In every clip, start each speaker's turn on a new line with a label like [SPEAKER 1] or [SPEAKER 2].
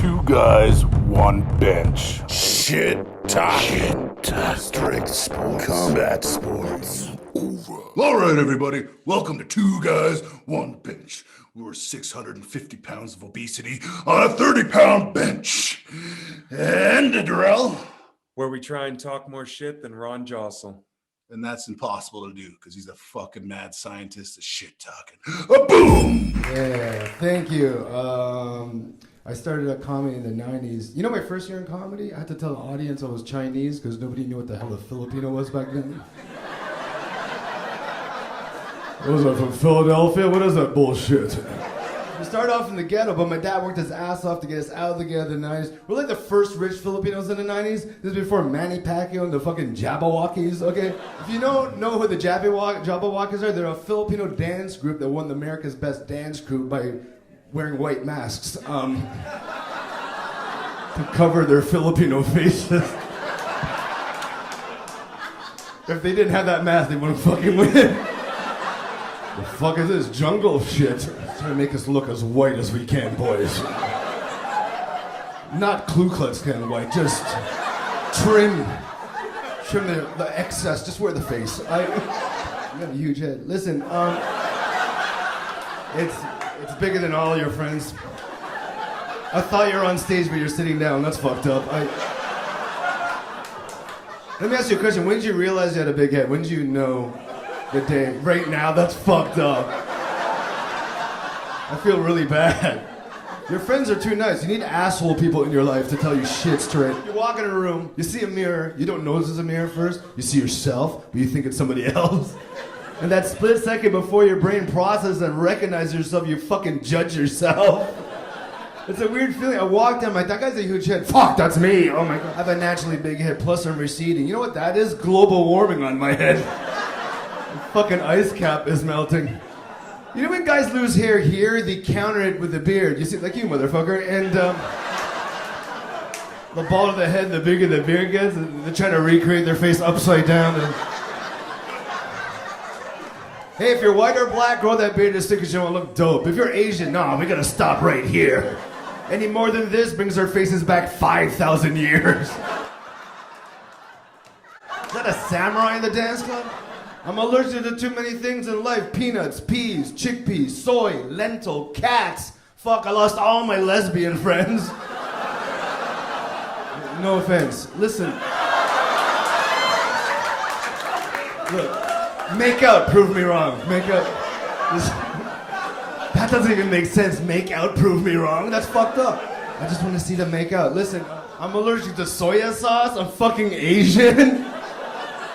[SPEAKER 1] Two guys, one bench.
[SPEAKER 2] Shit talking. Strict sports. Combat sports. Over. All right, everybody. Welcome to Two Guys, One Bench. We're 650 pounds of obesity on a 30-pound bench. And Darrell,
[SPEAKER 3] where we try and talk more shit than Ron Josol.
[SPEAKER 2] And that's impossible to do because he's a fucking mad scientist of shit talking. A boom!
[SPEAKER 4] Yeah, thank you. I started at comedy in the 90s. You know, my first year in comedy, I had to tell the audience I was Chinese because nobody knew what the hell a Filipino was back then. What was that, from Philadelphia? What is that bullshit? We started off in the ghetto, but my dad worked his ass off to get us out of the ghetto in the 90s. We're like the first rich Filipinos in the 90s. This is before Manny Pacquiao and the fucking Jabberwockies, okay? If you don't know who the Jabberwockies are, they're a Filipino dance group that won America's Best Dance Group by wearing white masks to cover their Filipino faces. If they didn't have that mask, they wouldn't fucking win. The fuck is this jungle shit? Trying to make us look as white as we can, boys. Not Ku Klux Klan white, just trim the excess, just wear the face. You have a huge head. Listen, it's bigger than all your friends. I thought you were on stage, but you're sitting down. That's fucked up. Let me ask you a question. When did you realize you had a big head? When did you know the day? Right now? That's fucked up. I feel really bad. Your friends are too nice. You need asshole people in your life to tell you shit straight. You walk in a room, you see a mirror, you don't notice it's a mirror first, you see yourself, but you think it's somebody else. And that split second before your brain processes and recognizes yourself, you fucking judge yourself. It's a weird feeling. I walked in, I'm like, that guy's a huge head. Fuck, that's me. Oh my God. I have a naturally big head, plus I'm receding. You know what that is? Global warming on my head. The fucking ice cap is melting. You know when guys lose hair here, they counter it with a beard. You see, like you, motherfucker. And the balder the head, the bigger the beard gets. They're trying to recreate their face upside down. And hey, if you're white or black, grow that beard just because you want to look dope. If you're Asian, nah, we gotta stop right here. Any more than this brings our faces back 5,000 years. Is that a samurai in the dance club? I'm allergic to too many things in life. Peanuts, peas, chickpeas, soy, lentil, cats. Fuck, I lost all my lesbian friends. No offense. Listen. Look. Make out, prove me wrong. Make out. That doesn't even make sense. Make out, prove me wrong. That's fucked up. I just want to see them make out. Listen, I'm allergic to soya sauce. I'm fucking Asian.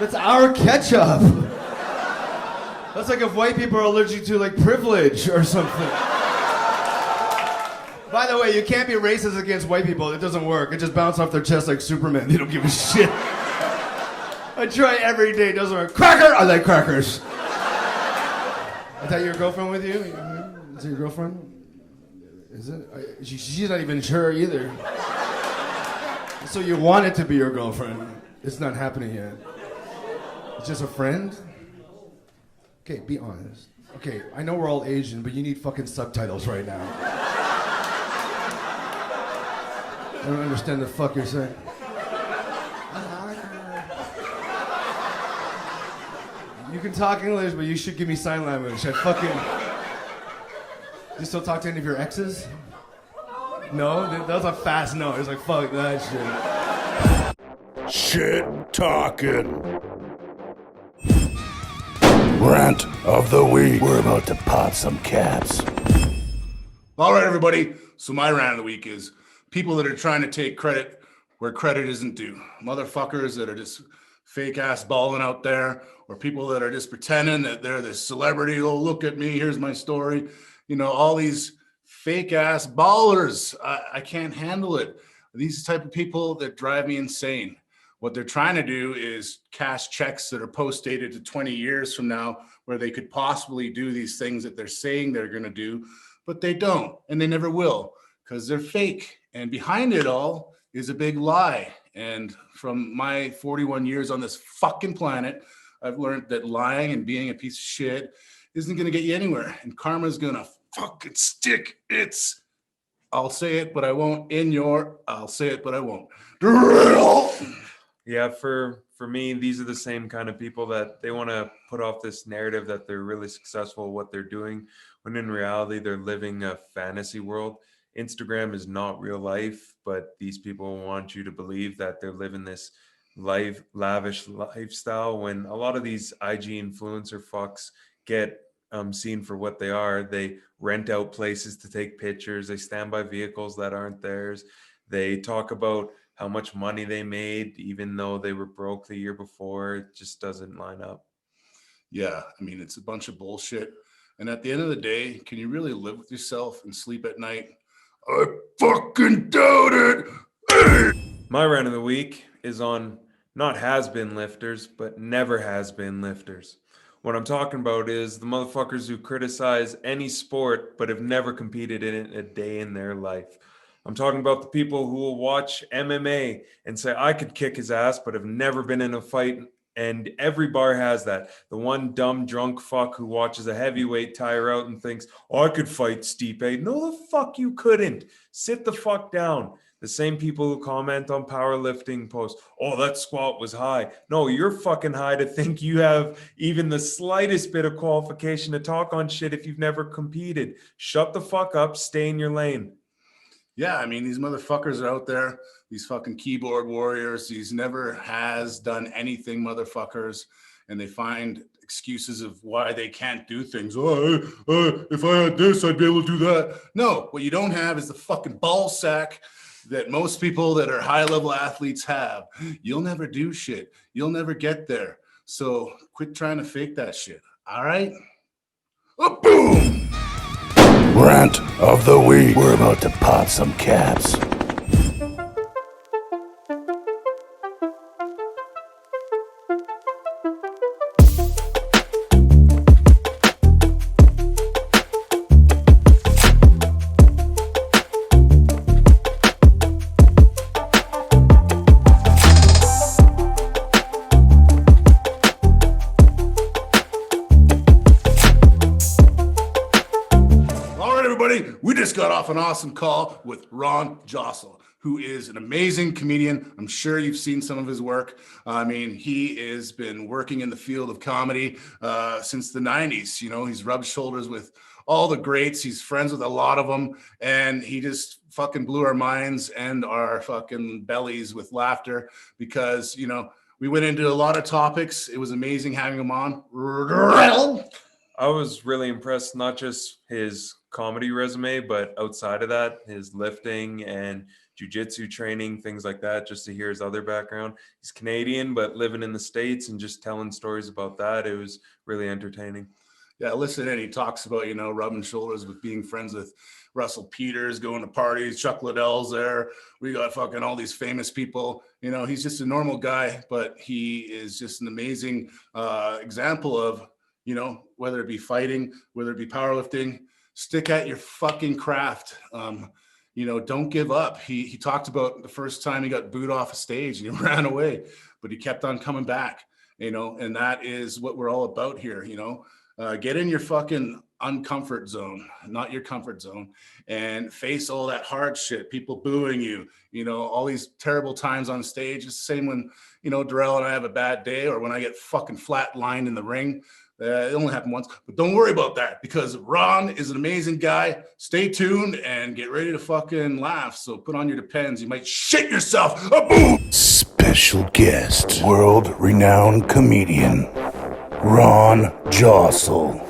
[SPEAKER 4] That's our ketchup. That's like if white people are allergic to like privilege or something. By the way, you can't be racist against white people. It doesn't work. It just bounces off their chest like Superman. They don't give a shit. I try every day, it doesn't work. Cracker! I like crackers. Is that your girlfriend with you? Is it your girlfriend? Is it? She's not even sure either. So you want it to be your girlfriend. It's not happening yet. It's just a friend? Okay, be honest. Okay, I know we're all Asian, but you need fucking subtitles right now. I don't understand the fuck you're saying. You can talk English, but you should give me sign language. I fucking... You still talk to any of your exes? No? That was a fast no. It was like, fuck that shit.
[SPEAKER 1] Shit talking. Rant of the week.
[SPEAKER 2] We're about to pop some caps. All right, everybody. So my rant of the week is people that are trying to take credit where credit isn't due. Motherfuckers that are just fake-ass balling out there, or people that are just pretending that they're this celebrity. Oh, look at me. Here's my story. You know, all these fake-ass ballers. I can't handle it. These type of people that drive me insane. What they're trying to do is cash checks that are post-dated to 20 years from now where they could possibly do these things that they're saying they're going to do, but they don't, and they never will because they're fake. And behind it all is a big lie. And from my 41 years on this fucking planet, I've learned that lying and being a piece of shit isn't going to get you anywhere. And karma's going to fucking stick its I'll say it, but I won't. I'll say it, but I won't. Drill.
[SPEAKER 3] Yeah, for me, these are the same kind of people that they want to put off this narrative that they're really successful at what they're doing, when in reality they're living a fantasy world. Instagram is not real life, but these people want you to believe that they're living this lavish lifestyle, when a lot of these IG influencer fucks get seen for what they are. They rent out places to take pictures. They stand by vehicles that aren't theirs. They talk about how much money they made, even though they were broke the year before. It just doesn't line up.
[SPEAKER 2] Yeah, I mean, it's a bunch of bullshit. And at the end of the day, can you really live with yourself and sleep at night? I fucking doubt it. Hey!
[SPEAKER 3] My rant of the week is on not has-been lifters, but never has-been lifters. What I'm talking about is the motherfuckers who criticize any sport but have never competed in it a day in their life. I'm talking about the people who will watch MMA and say, I could kick his ass, but have never been in a fight. And every bar has that. The one dumb drunk fuck who watches a heavyweight tire out and thinks, oh, I could fight Stipe. No, the fuck you couldn't. Sit the fuck down. The same people who comment on powerlifting posts, oh, that squat was high. No, you're fucking high to think you have even the slightest bit of qualification to talk on shit if you've never competed. Shut the fuck up, stay in your lane.
[SPEAKER 2] Yeah, I mean, these motherfuckers are out there, these fucking keyboard warriors, these never has done anything motherfuckers, and they find excuses of why they can't do things. Oh, if I had this, I'd be able to do that. No, what you don't have is the fucking ball sack that most people that are high-level athletes have. You'll never do shit. You'll never get there. So quit trying to fake that shit, all right? Boom!
[SPEAKER 1] Rant of the week. We're about to pop some caps.
[SPEAKER 2] We just got off an awesome call with Ron Josol, who is an amazing comedian. I'm sure you've seen some of his work. I mean, he has been working in the field of comedy since the 90s. You know, he's rubbed shoulders with all the greats. He's friends with a lot of them. And he just fucking blew our minds and our fucking bellies with laughter because, you know, we went into a lot of topics. It was amazing having him on.
[SPEAKER 3] I was really impressed, not just his comedy resume, but outside of that, his lifting and jiu-jitsu training, things like that, just to hear his other background. He's Canadian, but living in the States and just telling stories about that. It was really entertaining.
[SPEAKER 2] Yeah, listen, and he talks about, you know, rubbing shoulders with being friends with Russell Peters, going to parties, Chuck Liddell's there. We got fucking all these famous people. You know, he's just a normal guy, but he is just an amazing example of, you know, whether it be fighting, whether it be powerlifting, stick at your fucking craft. You know, don't give up. He talked about the first time he got booed off a stage and he ran away, but he kept on coming back, you know, and that is what we're all about here, you know. Get in your fucking uncomfort zone, not your comfort zone, and face all that hard shit, people booing you, you know, all these terrible times on stage. It's the same when, you know, Darrell and I have a bad day or when I get fucking flat lined in the ring. It only happened once, but don't worry about that because Ron is an amazing guy. Stay tuned and get ready to fucking laugh. So put on your Depends. You might shit yourself. Boom!
[SPEAKER 1] Special guest, world-renowned comedian, Ron Josol.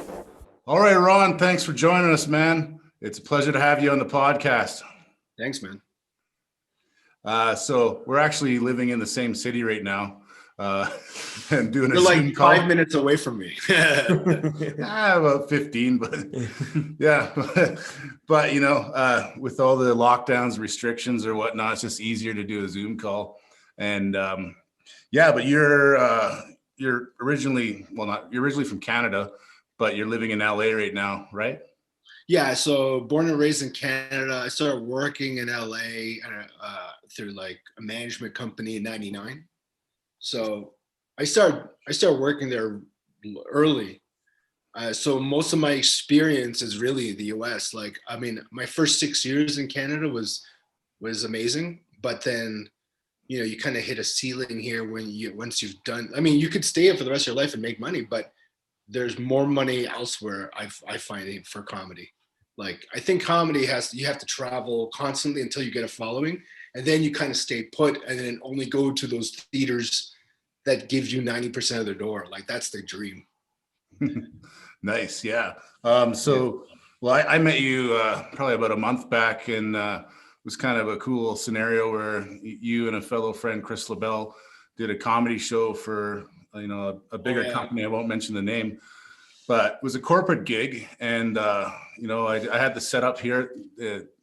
[SPEAKER 2] All right, Ron, thanks for joining us, man. It's a pleasure to have you on the podcast.
[SPEAKER 5] Thanks, man.
[SPEAKER 2] So we're actually living in the same city right now. And doing
[SPEAKER 5] You're
[SPEAKER 2] a
[SPEAKER 5] like
[SPEAKER 2] Zoom call.
[SPEAKER 5] 5 minutes away from me.
[SPEAKER 2] About 15, but yeah. But, you know, with all the lockdowns, restrictions or whatnot, it's just easier to do a Zoom call. And yeah, but you're originally, well, you're originally from Canada, but you're living in LA right now, right?
[SPEAKER 5] Yeah, so born and raised in Canada. I started working in LA through like a management company in '99. So I started working there early. So most of my experience is really the US. Like, I mean, my first 6 years in Canada was amazing, but then, you know, you kind of hit a ceiling here once you've done, I mean, you could stay here for the rest of your life and make money, but there's more money elsewhere. I find it for comedy. Like, I think comedy you have to travel constantly until you get a following, and then you kind of stay put and then only go to those theaters that gives you 90% of the door. Like, that's the dream.
[SPEAKER 2] Nice. Yeah. So, well, I met you probably about a month back, and it was kind of a cool scenario where you and a fellow friend, Chris LaBelle, did a comedy show for, you know, a bigger company. I won't mention the name, but it was a corporate gig. And, you know, I had the setup here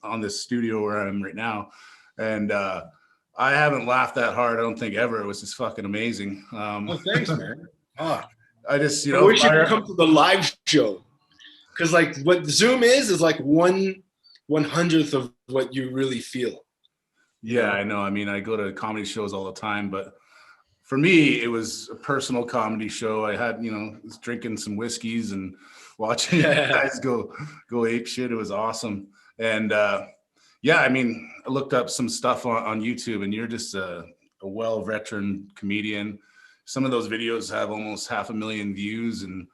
[SPEAKER 2] on this studio where I am right now. And I haven't laughed that hard, I don't think, ever. It was just fucking amazing.
[SPEAKER 5] Oh, thanks, man. Oh,
[SPEAKER 2] I just, you
[SPEAKER 5] I
[SPEAKER 2] know,
[SPEAKER 5] wish you could come to the live show, because like what Zoom is like 1/100th of what you really feel.
[SPEAKER 2] Yeah, I know. I mean, I go to comedy shows all the time, but for me, it was a personal comedy show. I had, you know, was drinking some whiskeys and watching you guys go ape shit. It was awesome. And yeah, I mean, I looked up some stuff on YouTube, and you're just a well veteran comedian. Some of those videos have almost 500,000 views, and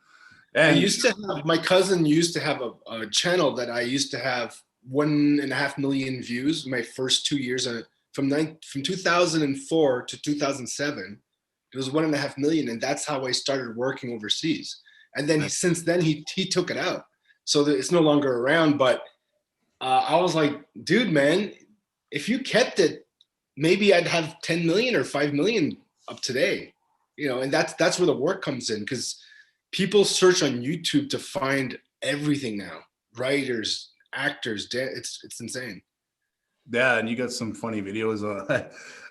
[SPEAKER 5] I used to have, my cousin used to have a channel that I used to have 1.5 million views my first 2 years from 2004 to 2007. It was 1.5 million, and that's how I started working overseas. And then since then he took it out, so that it's no longer around. But I was like, dude, man, if you kept it, maybe I'd have 10 million or 5 million up today. You know, and that's where the work comes in, because people search on YouTube to find everything now. Writers, actors, it's insane.
[SPEAKER 2] Yeah, and you got some funny videos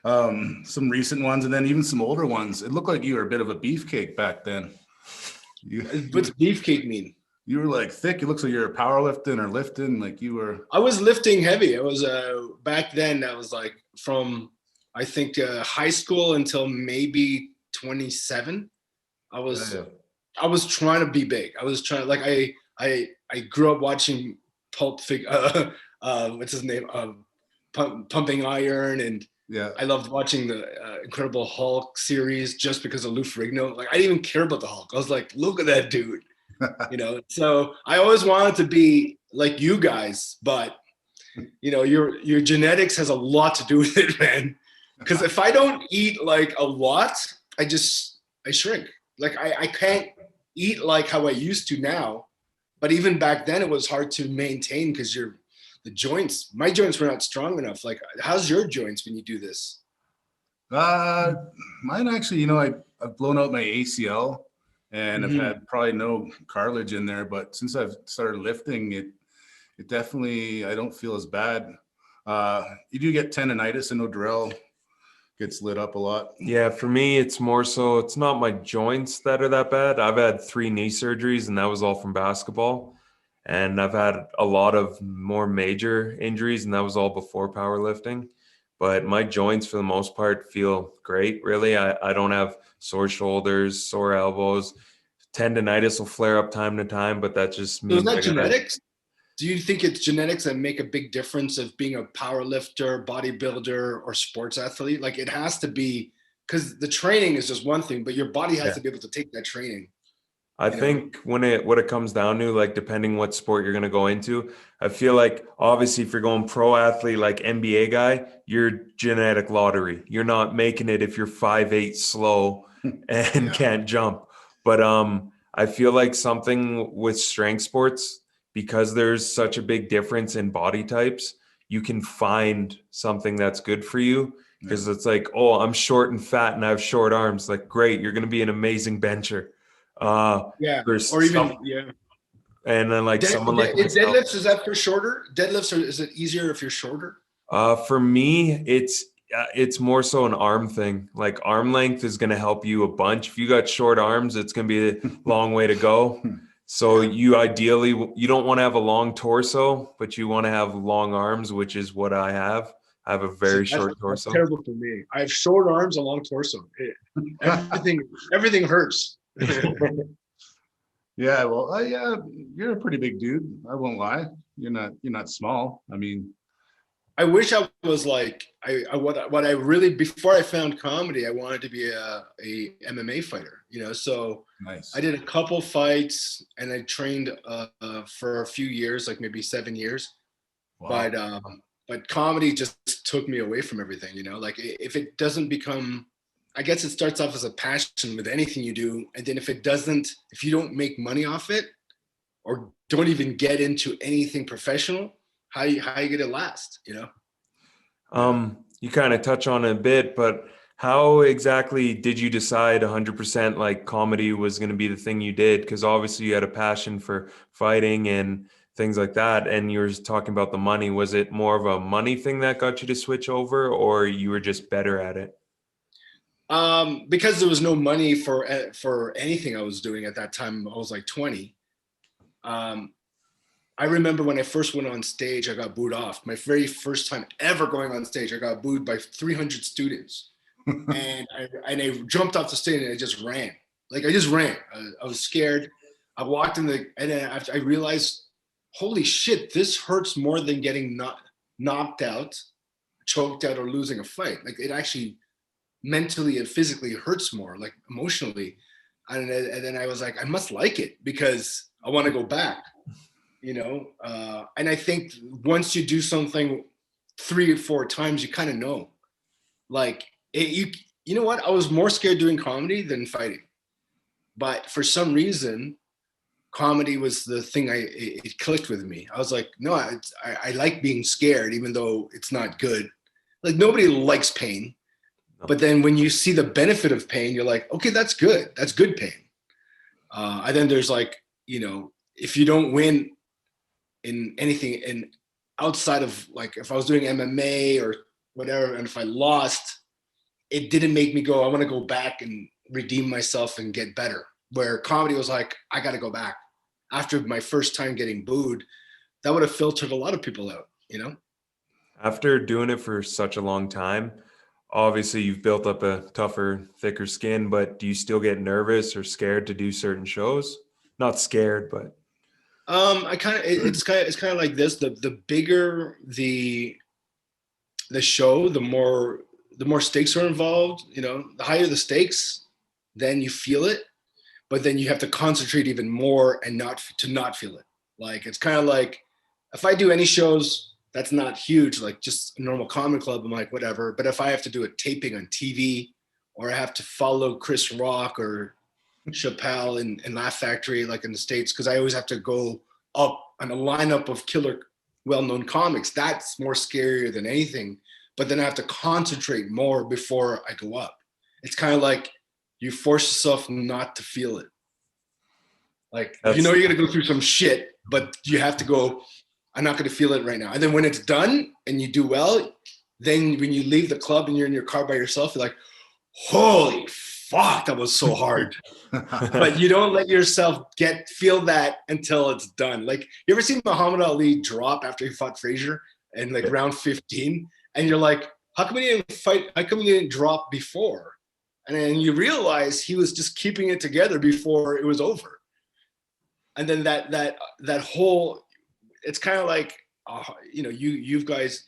[SPEAKER 2] on some recent ones, and then even some older ones. It looked like you were a bit of a beefcake back then.
[SPEAKER 5] What's beefcake mean?
[SPEAKER 2] You were like thick. It looks like you're powerlifting or lifting. Like you were.
[SPEAKER 5] I was lifting heavy. I was back then. I was like from, I think, high school until maybe 27. I was trying to be big. I was trying, like, I grew up watching what's his name, Pumping Iron, and I loved watching the Incredible Hulk series just because of Lou Ferrigno. Like, I didn't even care about the Hulk. I was like, look at that dude, you know. So I always wanted to be like you guys, but you know, your genetics has a lot to do with it, man. Because if I don't eat like a lot, I shrink. Like I can't eat like how I used to now. But even back then, it was hard to maintain because my joints were not strong enough. Like, how's your joints when you do this?
[SPEAKER 2] Mine actually, you know, I've blown out my ACL, and I've had probably no cartilage in there. But since I've started lifting, it definitely, I don't feel as bad. You do get tendonitis. I know Darrell gets lit up a lot.
[SPEAKER 3] Yeah, for me, it's more so, it's not my joints that are that bad. I've had 3 knee surgeries, and that was all from basketball. And I've had a lot of more major injuries, and that was all before powerlifting. But my joints, for the most part, feel great, really. I don't have sore shoulders, sore elbows. Tendonitis will flare up time to time, but that just means...
[SPEAKER 5] So is that genetics? Do you think it's genetics that make a big difference of being a power lifter, bodybuilder, or sports athlete? Like, it has to be, because the training is just one thing, but your body has to be able to take that training.
[SPEAKER 3] I think what it comes down to, like, depending what sport you're going to go into, I feel like obviously if you're going pro athlete, like NBA guy, you're genetic lottery. You're not making it if you're 5'8", slow and can't jump. But I feel like something with strength sports, because there's such a big difference in body types, you can find something that's good for you. Because it's like, oh, I'm short and fat and I have short arms. Like, great, you're going to be an amazing bencher.
[SPEAKER 5] Or even
[SPEAKER 3] and then like someone like myself,
[SPEAKER 5] deadlifts, is that for shorter deadlifts, or is it easier if you're shorter?
[SPEAKER 3] For me, it's more so an arm thing. Like, arm length is going to help you a bunch. If you got short arms, it's going to be a long way to go. So you ideally, you don't want to have a long torso, but you want to have long arms, which is what I have. I have a very short torso.
[SPEAKER 5] That's terrible for me. I have short arms, a long torso. Everything hurts.
[SPEAKER 2] Yeah, well, yeah, you're a pretty big dude. I won't lie. You're not small. I mean,
[SPEAKER 5] I wish I was like what I really, before I found comedy, I wanted to be a MMA fighter, so
[SPEAKER 2] nice.
[SPEAKER 5] I did a couple fights and I trained for a few years, like maybe 7 years.
[SPEAKER 2] Wow.
[SPEAKER 5] But comedy just took me away from everything, like if it doesn't become, I guess it starts off as a passion with anything you do, and then if you don't make money off it or don't even get into anything professional, how you get it last,
[SPEAKER 3] You kind of touch on it a bit, but how exactly did you decide 100% like comedy was going to be the thing you did? Because obviously you had a passion for fighting and things like that, and you were talking about the money. Was it more of a money thing that got you to switch over, or you were just better at it?
[SPEAKER 5] Because there was no money for anything I was doing at that time. I was like 20. I remember when I first went on stage, I got booed off. My very first time ever going on stage, I got booed by 300 students. and I jumped off the stage and I just ran. Like I just ran. I was scared. I walked and then I realized, holy shit, this hurts more than getting knocked out, choked out, or losing a fight. Like it actually mentally and physically hurts more, like emotionally. And then I was like, I must like it because I want to go back. And I think once you do something 3 or 4 times, you kind of know, like you know what? I was more scared doing comedy than fighting, but for some reason, comedy was the thing. It clicked with me. I was like, no, I like being scared, even though it's not good. Like nobody likes pain, but then when you see the benefit of pain, you're like, okay, that's good. That's good pain. And then there's like, if you don't win in anything and outside of like if I was doing MMA or whatever, and if I lost, it didn't make me go, I want to go back and redeem myself and get better. Where comedy was like, I got to go back. After my first time getting booed, that would have filtered a lot of people out,
[SPEAKER 3] After doing it for such a long time, obviously you've built up a tougher, thicker skin, but do you still get nervous or scared to do certain shows? Not scared, but
[SPEAKER 5] it's kind of like this. The bigger the show, the more stakes are involved. The higher the stakes, then you feel it, but then you have to concentrate even more and not feel it. Like it's kind of like if I do any shows that's not huge, like just a normal comedy club, I'm like whatever. But if I have to do a taping on TV, or I have to follow Chris Rock or Chappelle in Laugh Factory, like in the States, because I always have to go up on a lineup of killer, well-known comics. That's more scarier than anything. But then I have to concentrate more before I go up. It's kind of like you force yourself not to feel it. Like you're gonna go through some shit, but you have to go, I'm not gonna feel it right now. And then when it's done and you do well, then when you leave the club and you're in your car by yourself, you're like, holy fuck, that was so hard. But you don't let yourself feel that until it's done. Like you ever seen Muhammad Ali drop after he fought Frazier in like round 15? And you're like, how come he didn't fight? How come he didn't drop before? And then you realize he was just keeping it together before it was over. And then that whole, it's kind of like, you guys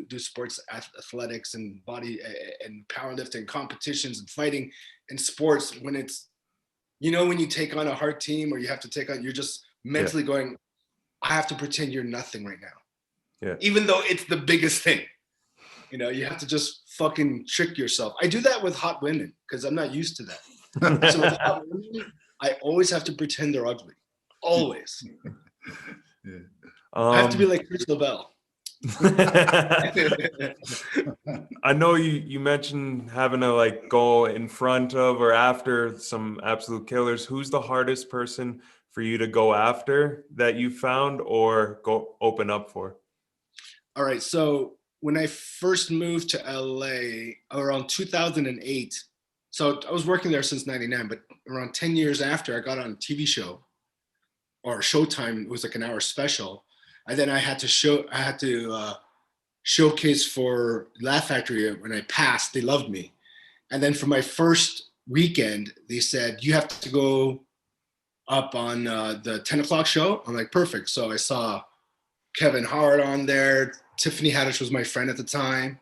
[SPEAKER 5] do sports athletics and body and powerlifting competitions and fighting and sports. When it's, when you take on a hard team or you have to take on, you're just mentally going, I have to pretend you're nothing right now. Yeah. Even though it's the biggest thing, you have to just fucking trick yourself. I do that with hot women because I'm not used to that. So with hot women, I always have to pretend they're ugly. Always.
[SPEAKER 2] Yeah.
[SPEAKER 5] I have to be like Chris LaBelle.
[SPEAKER 3] I know you mentioned having to like go in front of or after some absolute killers. Who's the hardest person for you to go after that you found or go open up for?
[SPEAKER 5] All right. So when I first moved to LA around 2008, so I was working there since 99, but around 10 years after I got on a TV show or Showtime, it was like an hour special. And then I had to showcase for Laugh Factory. When I passed, they loved me. And then for my first weekend, they said, you have to go up on the 10 o'clock show. I'm like, perfect. So I saw Kevin Hart on there. Tiffany Haddish was my friend at the time.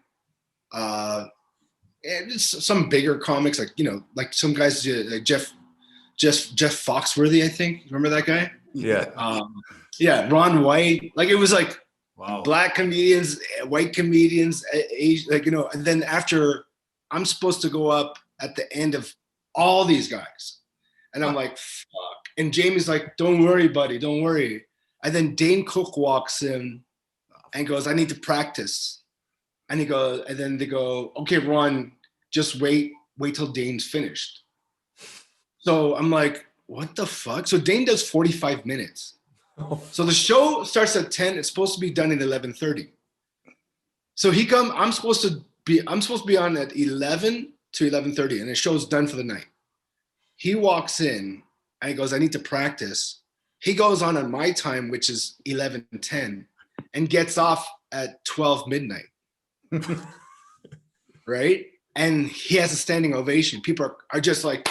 [SPEAKER 5] And just some bigger comics, like, you know, like some guys, like Jeff Foxworthy, I think. Remember that guy?
[SPEAKER 3] Yeah.
[SPEAKER 5] Yeah, Ron White. Like, it was like
[SPEAKER 2] Wow.
[SPEAKER 5] black comedians, white comedians, Asian, like, you know. And then after, I'm supposed to go up at the end of all these guys. And I'm like, fuck. And Jamie's like, don't worry, buddy, don't worry. And then Dane Cook walks in and goes, I need to practice. And he goes, and then they go, okay, Ron, just wait till Dane's finished. So I'm like, what the fuck? So Dane does 45 minutes. So the show starts at 10. It's supposed to be done at 11:30. So I'm supposed to be on at 11 to 11:30, and the show's done for the night. He walks in and he goes, I need to practice. He goes on my time, which is 11:10, and gets off at 12 midnight. Right? And he has a standing ovation. People are just like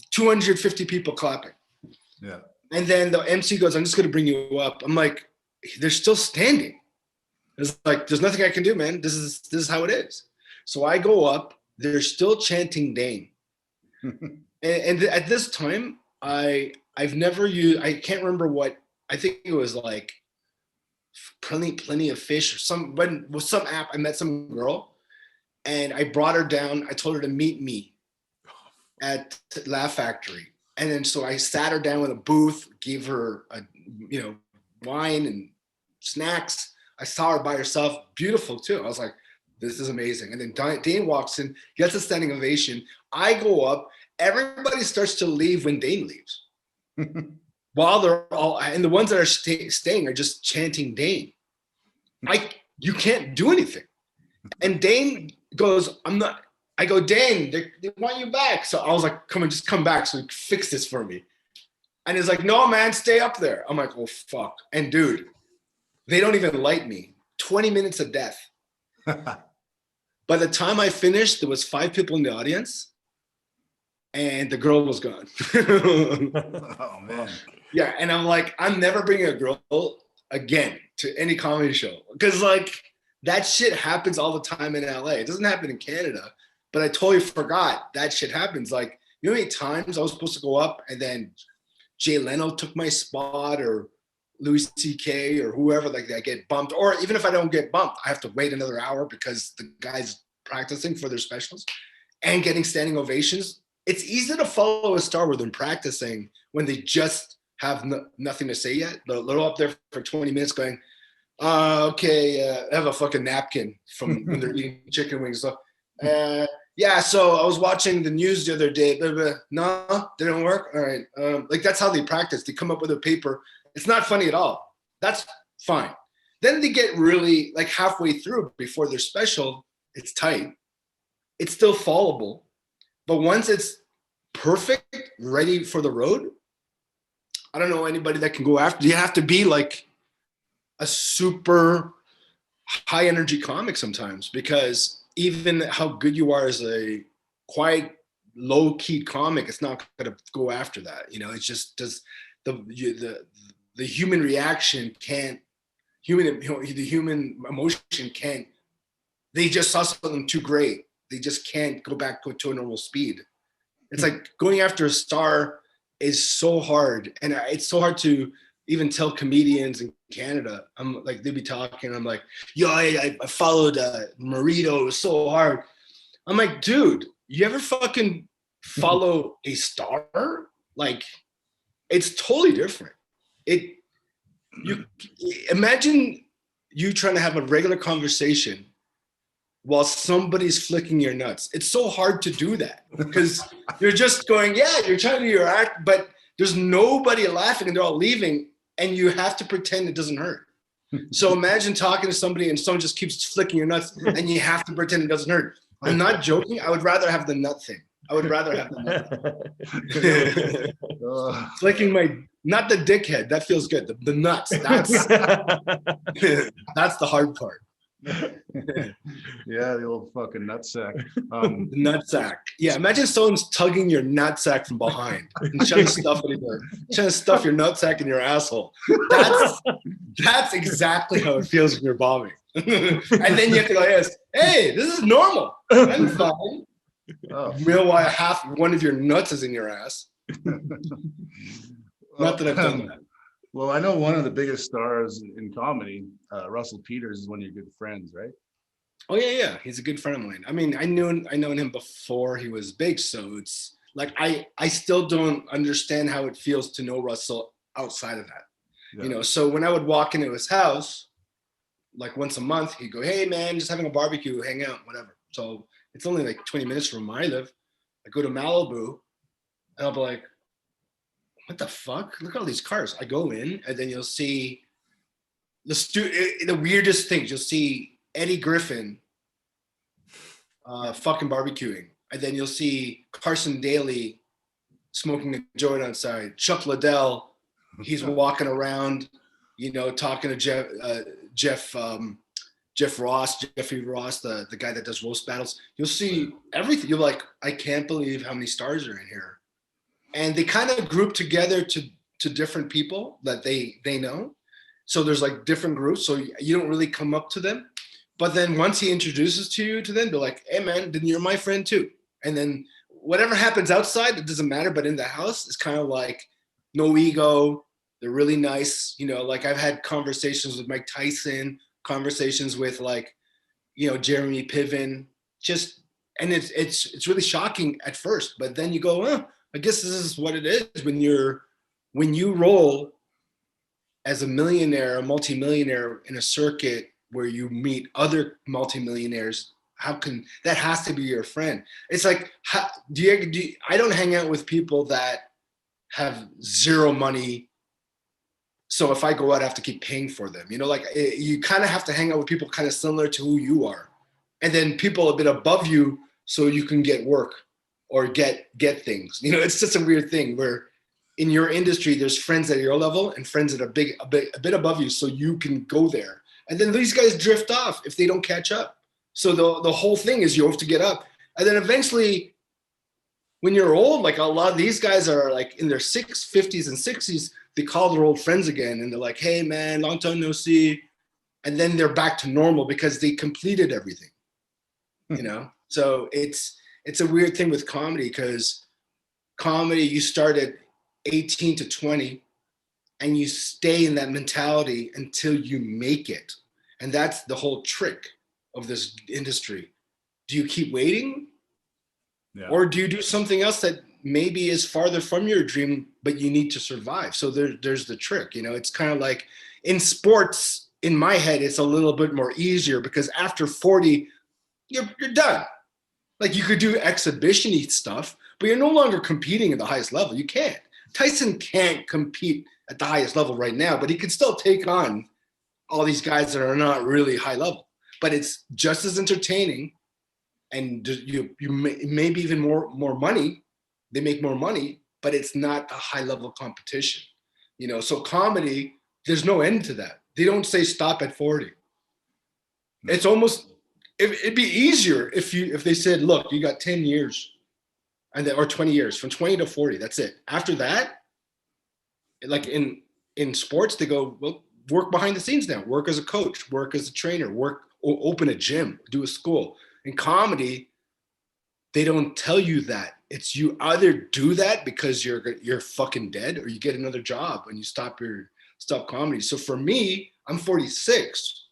[SPEAKER 5] 250 people clapping.
[SPEAKER 2] Yeah.
[SPEAKER 5] And then the MC goes, I'm just going to bring you up. I'm like, they're still standing. It's like, there's nothing I can do, man. This is how it is. So I go up. They're still chanting Dane. and at this time, I've never used, I can't remember what, I think it was like plenty of fish or some app. I met some girl and I brought her down. I told her to meet me at Laugh Factory. And then so I sat her down with a booth, gave her wine and snacks. I saw her by herself, beautiful too. I was like, this is amazing. And then Dane walks in, gets a standing ovation. I go up, everybody starts to leave when Dane leaves. While they're all, and the ones that are staying are just chanting Dane. You can't do anything. And Dane goes, I go, Dane, they want you back. So I was like, come back so you fix this for me. And he's like, no, man, stay up there. I'm like, oh, fuck. And dude, they don't even light me. 20 minutes of death. By the time I finished, there was 5 people in the audience and the girl was gone.
[SPEAKER 2] Oh, man.
[SPEAKER 5] Yeah, and I'm like, I'm never bringing a girl again to any comedy show. Because, like, that shit happens all the time in LA. It doesn't happen in Canada. But I totally forgot that shit happens. Like, you know how many times I was supposed to go up and then Jay Leno took my spot or Louis C.K. or whoever, like, I get bumped. Or even if I don't get bumped, I have to wait another hour because the guy's practicing for their specials and getting standing ovations. It's easy to follow a star with them practicing when they just have nothing to say yet. They're up there for 20 minutes going, okay, have a fucking napkin from when they're eating chicken wings. So, yeah, so I was watching the news the other day. No, didn't work. All right. Like, that's how they practice. They come up with a paper. It's not funny at all. That's fine. Then they get really, like, halfway through before their special, it's tight. It's still followable. But once it's perfect, ready for the road, I don't know anybody that can go after. You have to be like a super high energy comic sometimes, because even how good you are as a quiet, low key comic, it's not going to go after that. You know, it's just does the human reaction can't, the human emotion can't. They just saw something too great. They just can't go back to a normal speed. It's like going after a star is so hard. And it's so hard to even tell comedians in Canada. I'm like, they'd be talking. I'm like, yo, I followed Marito. It was so hard. I'm like, dude, you ever fucking follow a star? Like, it's totally different. You imagine you trying to have a regular conversation while somebody's flicking your nuts. It's so hard to do that because you're just going, yeah, you're trying to do your act, but there's nobody laughing and they're all leaving and you have to pretend it doesn't hurt. So imagine talking to somebody and someone just keeps flicking your nuts and you have to pretend it doesn't hurt. I'm not joking. I would rather have the nut thing. I would rather have the nut. Flicking not the dickhead. That feels good. The nuts. That's the hard part.
[SPEAKER 2] Yeah, the old fucking nutsack.
[SPEAKER 5] Nutsack. Yeah, imagine someone's tugging your nutsack from behind and trying to stuff your nutsack in your asshole. That's exactly how it feels when you're bombing. And then you have to go, yes, hey, this is normal. I'm fine.
[SPEAKER 2] Oh.
[SPEAKER 5] Meanwhile, one of your nuts is in your ass. Not that I've done that.
[SPEAKER 2] Well, I know one of the biggest stars in comedy, Russell Peters, is one of your good friends, right?
[SPEAKER 5] Oh yeah. He's a good friend of mine. I mean, I known him before he was big, so it's like I still don't understand how it feels to know Russell outside of that. Yeah. You know, so when I would walk into his house, like once a month, he'd go, "Hey man, just having a barbecue, hang out, whatever." So it's only like 20 minutes from where I live. I go to Malibu, and I'll be like, "What the fuck? Look at all these cars." I go in, and then you'll see the weirdest things. You'll see Eddie Griffin fucking barbecuing. And then you'll see Carson Daly smoking a joint outside. Chuck Liddell, he's walking around, you know, talking to Jeffrey Ross, the guy that does roast battles. You'll see everything. You're like, I can't believe how many stars are in here. And they kind of group together to different people that they know. So there's like different groups. So you don't really come up to them. But then once he introduces you to them, they're like, "Hey man, then you're my friend too." And then whatever happens outside, it doesn't matter. But in the house, it's kind of like no ego. They're really nice. You know, like I've had conversations with Mike Tyson, conversations with like, you know, Jeremy Piven. And it's really shocking at first. But then you go, "Oh, I guess this is what it is when you roll as a millionaire, a multimillionaire in a circuit where you meet other multimillionaires. How can that has to be your friend?" It's like, I don't hang out with people that have zero money. So if I go out, I have to keep paying for them. You know, like you kind of have to hang out with people kind of similar to who you are. And then people a bit above you so you can get work or get things. You know, it's just a weird thing where in your industry, there's friends at your level and friends that are a bit above you so you can go there. And then these guys drift off if they don't catch up. So the whole thing is you have to get up. And then eventually, when you're old, like a lot of these guys are like in their 50s and 60s, they call their old friends again. And they're like, "Hey, man, long time no see." And then they're back to normal because they completed everything, you know? So it's a weird thing with comedy because comedy, you start at 18 to 20. And you stay in that mentality until you make it. And that's the whole trick of this industry. Do you keep waiting? Yeah. Or do you do something else that maybe is farther from your dream, but you need to survive? So there's the trick. You know, it's kind of like in sports, in my head, it's a little bit more easier because after 40, you're done. Like you could do exhibition-y stuff, but you're no longer competing at the highest level. You can't. Tyson can't compete at the highest level right now, but he can still take on all these guys that are not really high level. But it's just as entertaining, and you maybe even more money. They make more money, but it's not a high level competition. You know, so comedy, there's no end to that. They don't say stop at 40. It's almost it'd be easier if they said, "Look, you got 10 years." Or 20 years, from 20 to 40, that's it. After that, like in sports, they go, "Well, work behind the scenes now. Work as a coach, work as a trainer, open a gym, do a school." In comedy, they don't tell you that. It's you either do that because you're fucking dead, or you get another job and you stop comedy. So for me, I'm 46.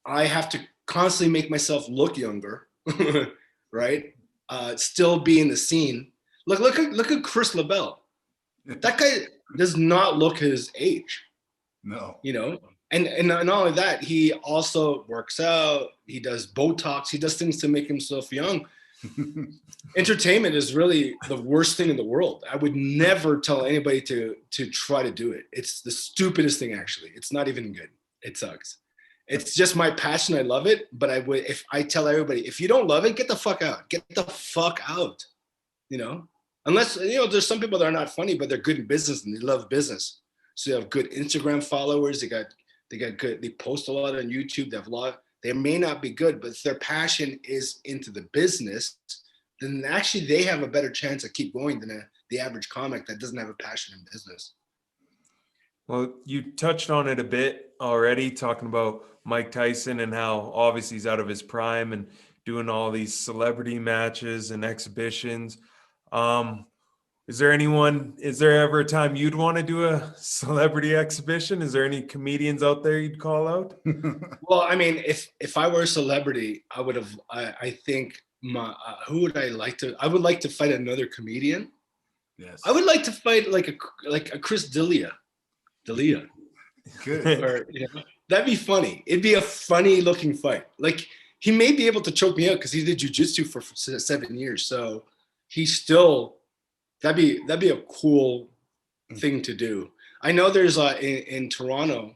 [SPEAKER 5] I have to constantly make myself look younger, right? Still be in the scene. Look at Chris LaBelle. That guy does not look his age.
[SPEAKER 2] No.
[SPEAKER 5] You know, and not only that, he also works out. He does Botox. He does things to make himself young. Entertainment is really the worst thing in the world. I would never tell anybody to try to do it. It's the stupidest thing, actually. It's not even good. It sucks. It's just my passion. I love it. But if I tell everybody, if you don't love it, get the fuck out. Get the fuck out. You know, unless, you know, there's some people that are not funny, but they're good in business and they love business. So they have good Instagram followers. They got good. They post a lot on YouTube. They they may not be good, but if their passion is into the business, then actually they have a better chance of keep going than the average comic that doesn't have a passion in business.
[SPEAKER 3] Well, you touched on it a bit already, talking about Mike Tyson and how obviously he's out of his prime and doing all these celebrity matches and exhibitions. Is there ever a time you'd want to do a celebrity exhibition? Is there any comedians out there you'd call out?
[SPEAKER 5] Well, I mean, if I were a celebrity, I would have, I think who would I like to, I would like to fight another comedian.
[SPEAKER 2] Yes.
[SPEAKER 5] I would like to fight like a Chris D'Elia.
[SPEAKER 2] Good.
[SPEAKER 5] Or, that'd be funny. It'd be a funny looking fight. Like, he may be able to choke me out because he did jujitsu for 7 years. So he's still, that'd be a cool thing to do. I know there's in Toronto,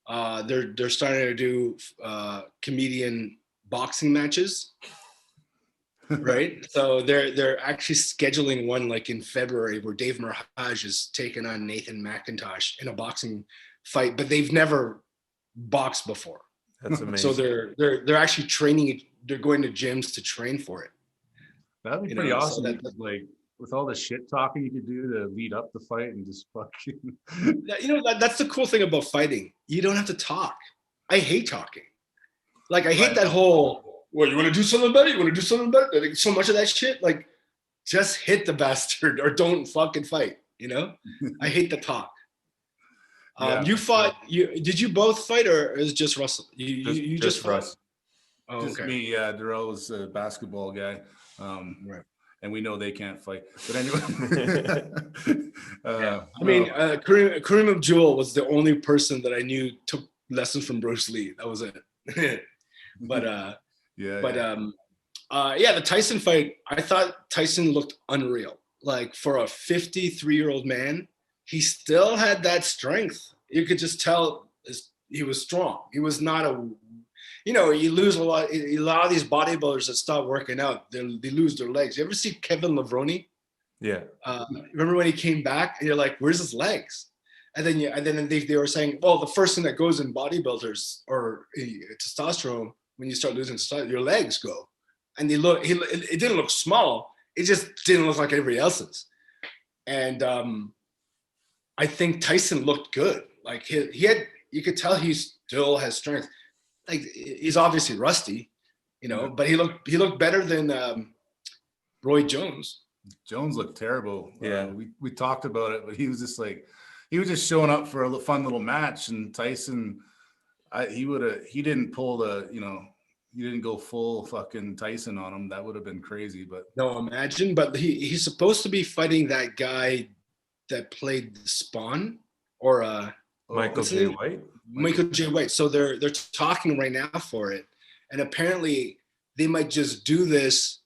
[SPEAKER 5] they're starting to do comedian boxing matches. Right. So they're actually scheduling one like in February where Dave Mirage is taking on Nathan McIntosh in a boxing fight, but they've never boxed before.
[SPEAKER 3] That's amazing.
[SPEAKER 5] So they're actually training. They're going to gyms to train for it.
[SPEAKER 6] That'd be pretty awesome. So like with all the shit talking you could do to lead up the fight and just fucking.
[SPEAKER 5] That's the cool thing about fighting. You don't have to talk. I hate talking. Like I hate that whole. Well, you want to do something better? You want to do something better? Like, so much of that shit. Like, just hit the bastard or don't fucking fight. I hate the talk. You fought. Did you both fight or is it just Russell? You just fought. Oh,
[SPEAKER 2] just
[SPEAKER 5] okay.
[SPEAKER 2] me. Darrell was a basketball guy,
[SPEAKER 5] right?
[SPEAKER 2] And we know they can't fight. But anyway,
[SPEAKER 5] I mean, Kareem Abdul was the only person that I knew took lessons from Bruce Lee. That was it. But the Tyson fight, I thought Tyson looked unreal. Like for a 53-year-old man, he still had that strength. You could just tell he was strong. He was not you lose a lot of these bodybuilders that stop working out, they lose their legs. You ever see Kevin Levrone? Yeah. Remember when he came back and you're like, where's his legs? And then they were saying, well, the first thing that goes in bodybuilders or testosterone, when you start losing testosterone, your legs go. And it didn't look small. It just didn't look like everybody else's. And I think Tyson looked good. Like you could tell he still has strength. Like he's obviously rusty, but he looked better than Roy Jones.
[SPEAKER 2] Jones looked terrible.
[SPEAKER 3] Yeah.
[SPEAKER 2] We talked about it, but he was just showing up for a fun little match. And Tyson, he didn't pull you didn't go full fucking Tyson on him. That would have been crazy. But
[SPEAKER 5] no, imagine. But he's supposed to be fighting that guy that played Spawn or
[SPEAKER 3] Michael J. White.
[SPEAKER 5] Michael J. White. So they're talking right now for it, and apparently they might just do this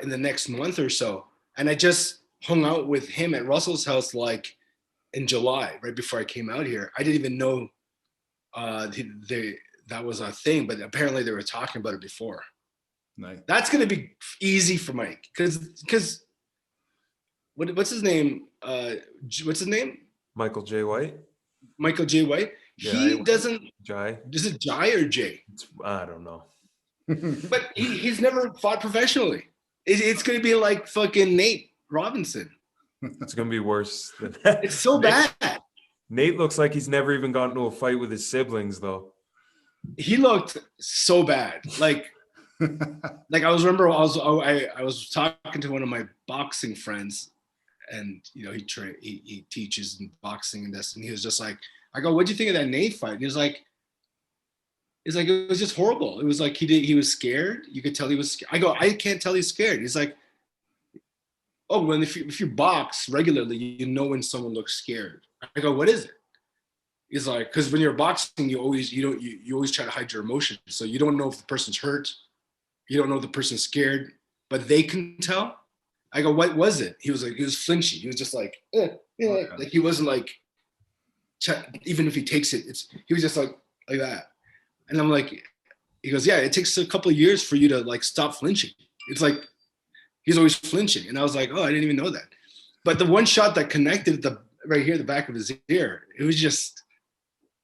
[SPEAKER 5] in the next month or so. And I just hung out with him at Russell's house like in July, right before I came out here. I didn't even know that was a thing, but apparently they were talking about it before.
[SPEAKER 2] Nice. That's
[SPEAKER 5] gonna be easy for Mike because what's his name? What's his name?
[SPEAKER 3] Michael J. White.
[SPEAKER 5] Michael J. White. He doesn't.
[SPEAKER 3] Jai.
[SPEAKER 5] Is it Jai or Jay?
[SPEAKER 3] I don't know.
[SPEAKER 5] But he's never fought professionally. It's going to be like fucking Nate Robinson.
[SPEAKER 3] It's going to be worse than that.
[SPEAKER 5] It's so bad.
[SPEAKER 3] Nate looks like he's never even gotten to a fight with his siblings, though.
[SPEAKER 5] He looked so bad. Like I was talking to one of my boxing friends, and he teaches in boxing and this, and he was just like, I go, what'd you think of that Nate fight? And he was like, it was just horrible. It was like he was scared. You could tell he was scared. I go, I can't tell he's scared. He's like, oh, if you box regularly, you know when someone looks scared. I go, what is it? He's like, because when you're boxing, you always try to hide your emotions. So you don't know if the person's hurt, you don't know if the person's scared, but they can tell. I go, what was it? He was like, he was flinching. He was just like, like he wasn't like, even if he takes it, he was just like that. And I'm like, he goes, yeah, it takes a couple of years for you to like stop flinching. It's like, he's always flinching. And I was like, oh, I didn't even know that. But the one shot that connected right here, the back of his ear, it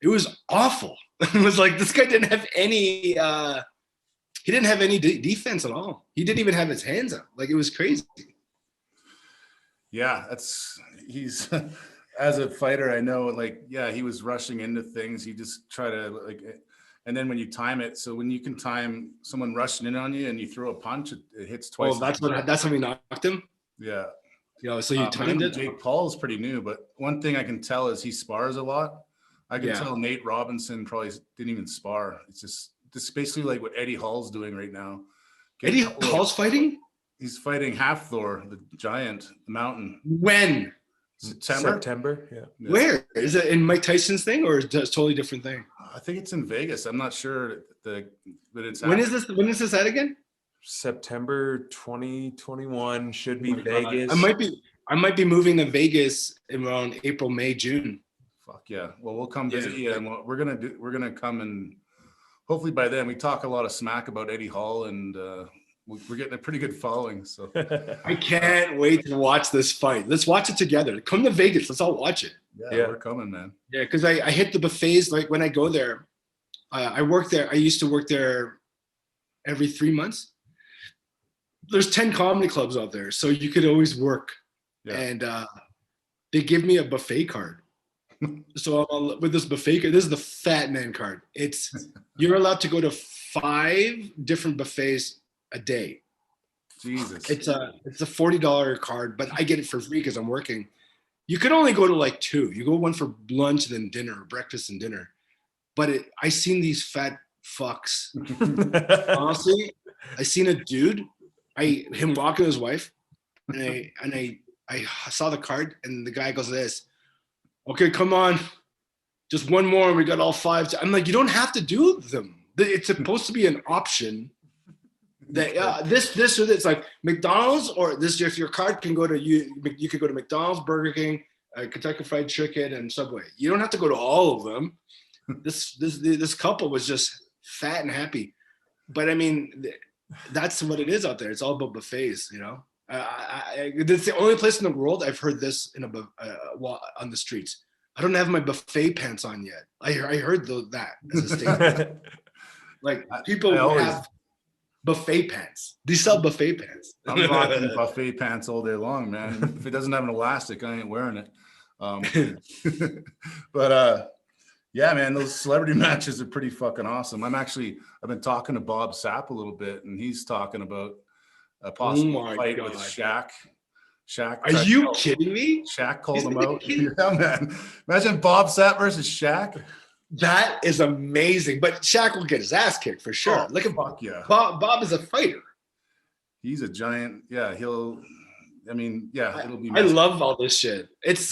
[SPEAKER 5] was awful. It was like this guy didn't have any. He didn't have any defense at all. He didn't even have his hands up. Like, it was crazy.
[SPEAKER 2] Yeah, he's as a fighter, I know, like, yeah, he was rushing into things. He just try to like, and then when you time it, so when you can time someone rushing in on you and you throw a punch, it hits twice.
[SPEAKER 5] Oh, that's how we knocked him.
[SPEAKER 2] Yeah.
[SPEAKER 5] So you timed it.
[SPEAKER 2] Jake Paul's pretty new, but one thing I can tell is he spars a lot. I can tell Nate Robinson probably didn't even spar. It's just basically like what Eddie Hall's doing right now.
[SPEAKER 5] Eddie Hall's fighting?
[SPEAKER 2] He's fighting Half-Thor, the giant, the mountain.
[SPEAKER 5] When?
[SPEAKER 3] September, yeah.
[SPEAKER 5] Where? Is it in Mike Tyson's thing, or is it a totally different thing?
[SPEAKER 2] I think it's in Vegas. I'm not sure but it's
[SPEAKER 5] When is this at again?
[SPEAKER 3] September 2021 should be Vegas.
[SPEAKER 5] I might be moving to Vegas around April, May, June.
[SPEAKER 2] Fuck yeah. Well, we'll come visit you, and we're gonna come, and hopefully by then we talk a lot of smack about Eddie Hall, and we're getting a pretty good following. So
[SPEAKER 5] I can't wait to watch this fight. Let's watch it together. Come to Vegas. Let's all watch it.
[SPEAKER 2] Yeah, we're coming, man.
[SPEAKER 5] Yeah, because I hit the buffets like when I go there. I work there. I used to work there every 3 months. There's 10 comedy clubs out there, so you could always work. Yeah. And they give me a buffet card. So I'm with this buffet card. This is the fat man card. You're allowed to go to 5 different buffets a day.
[SPEAKER 2] Jesus.
[SPEAKER 5] It's a $40 card, but I get it for free because I'm working. You could only go to like 2. You go one for lunch and then dinner, or breakfast and dinner. But I seen these fat fucks. Honestly, I seen a dude, him walking his wife, and I saw the card, and the guy goes this, okay, come on, just one more, and we got all 5. I'm like, you don't have to do them. It's supposed to be an option. That this or this, like McDonald's, or this, if your card can go to you could go to McDonald's, Burger King, Kentucky Fried Chicken, and Subway. You don't have to go to all of them. This couple was just fat and happy, but I mean, that's what it is out there. It's all about buffets, you know. It's the only place in the world I've heard this on the streets. I don't have my buffet pants on yet. I heard that as a statement. Like, people have buffet pants. They sell buffet pants.
[SPEAKER 2] I'm rocking buffet pants all day long, man. If it doesn't have an elastic, I ain't wearing it. But yeah, man, those celebrity matches are pretty fucking awesome. I've been talking to Bob Sapp a little bit, and he's talking about a possible fight with Shaq.
[SPEAKER 5] Are you kidding me?
[SPEAKER 2] Shaq called him out. Yeah, man. Imagine Bob Sapp versus Shaq.
[SPEAKER 5] That is amazing. But Shaq will get his ass kicked for sure. Look at
[SPEAKER 2] fuck yeah.
[SPEAKER 5] Bob is a fighter.
[SPEAKER 2] He's a giant. Yeah, it'll be.
[SPEAKER 5] I love all this shit. It's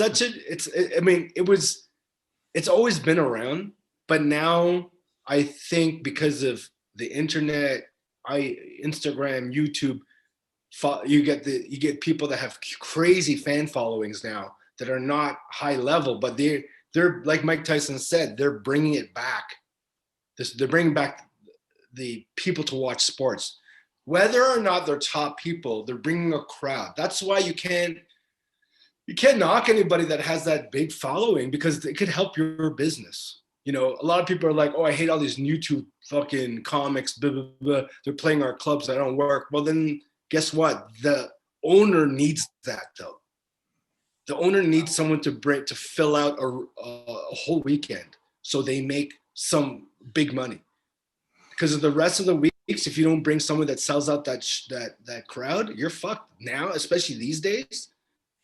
[SPEAKER 5] always been around, but now I think because of the internet, Instagram, YouTube, you get people that have crazy fan followings now that are not high level, but they're like Mike Tyson said, they're bringing it back. They're bringing back the people to watch sports, whether or not they're top people. They're bringing a crowd. That's why you can't knock anybody that has that big following, because it could help your business. You know, a lot of people are like, oh, I hate all these YouTube fucking comics, blah, blah, blah. They're playing our clubs that don't work. Well, then guess what? The owner needs that, though. The owner needs someone to fill out a whole weekend so they make some big money. Because of the rest of the weeks, if you don't bring someone that sells out that crowd, you're fucked now, especially these days.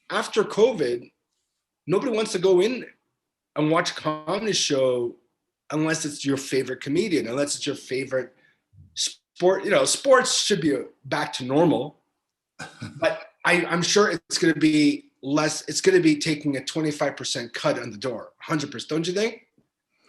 [SPEAKER 5] After COVID, nobody wants to go in and watch a comedy show unless it's your favorite comedian, unless it's your favorite sport. You know, sports should be back to normal, but I'm sure it's going to be less. It's going to be taking a 25% cut on the door, 100%. Don't you think?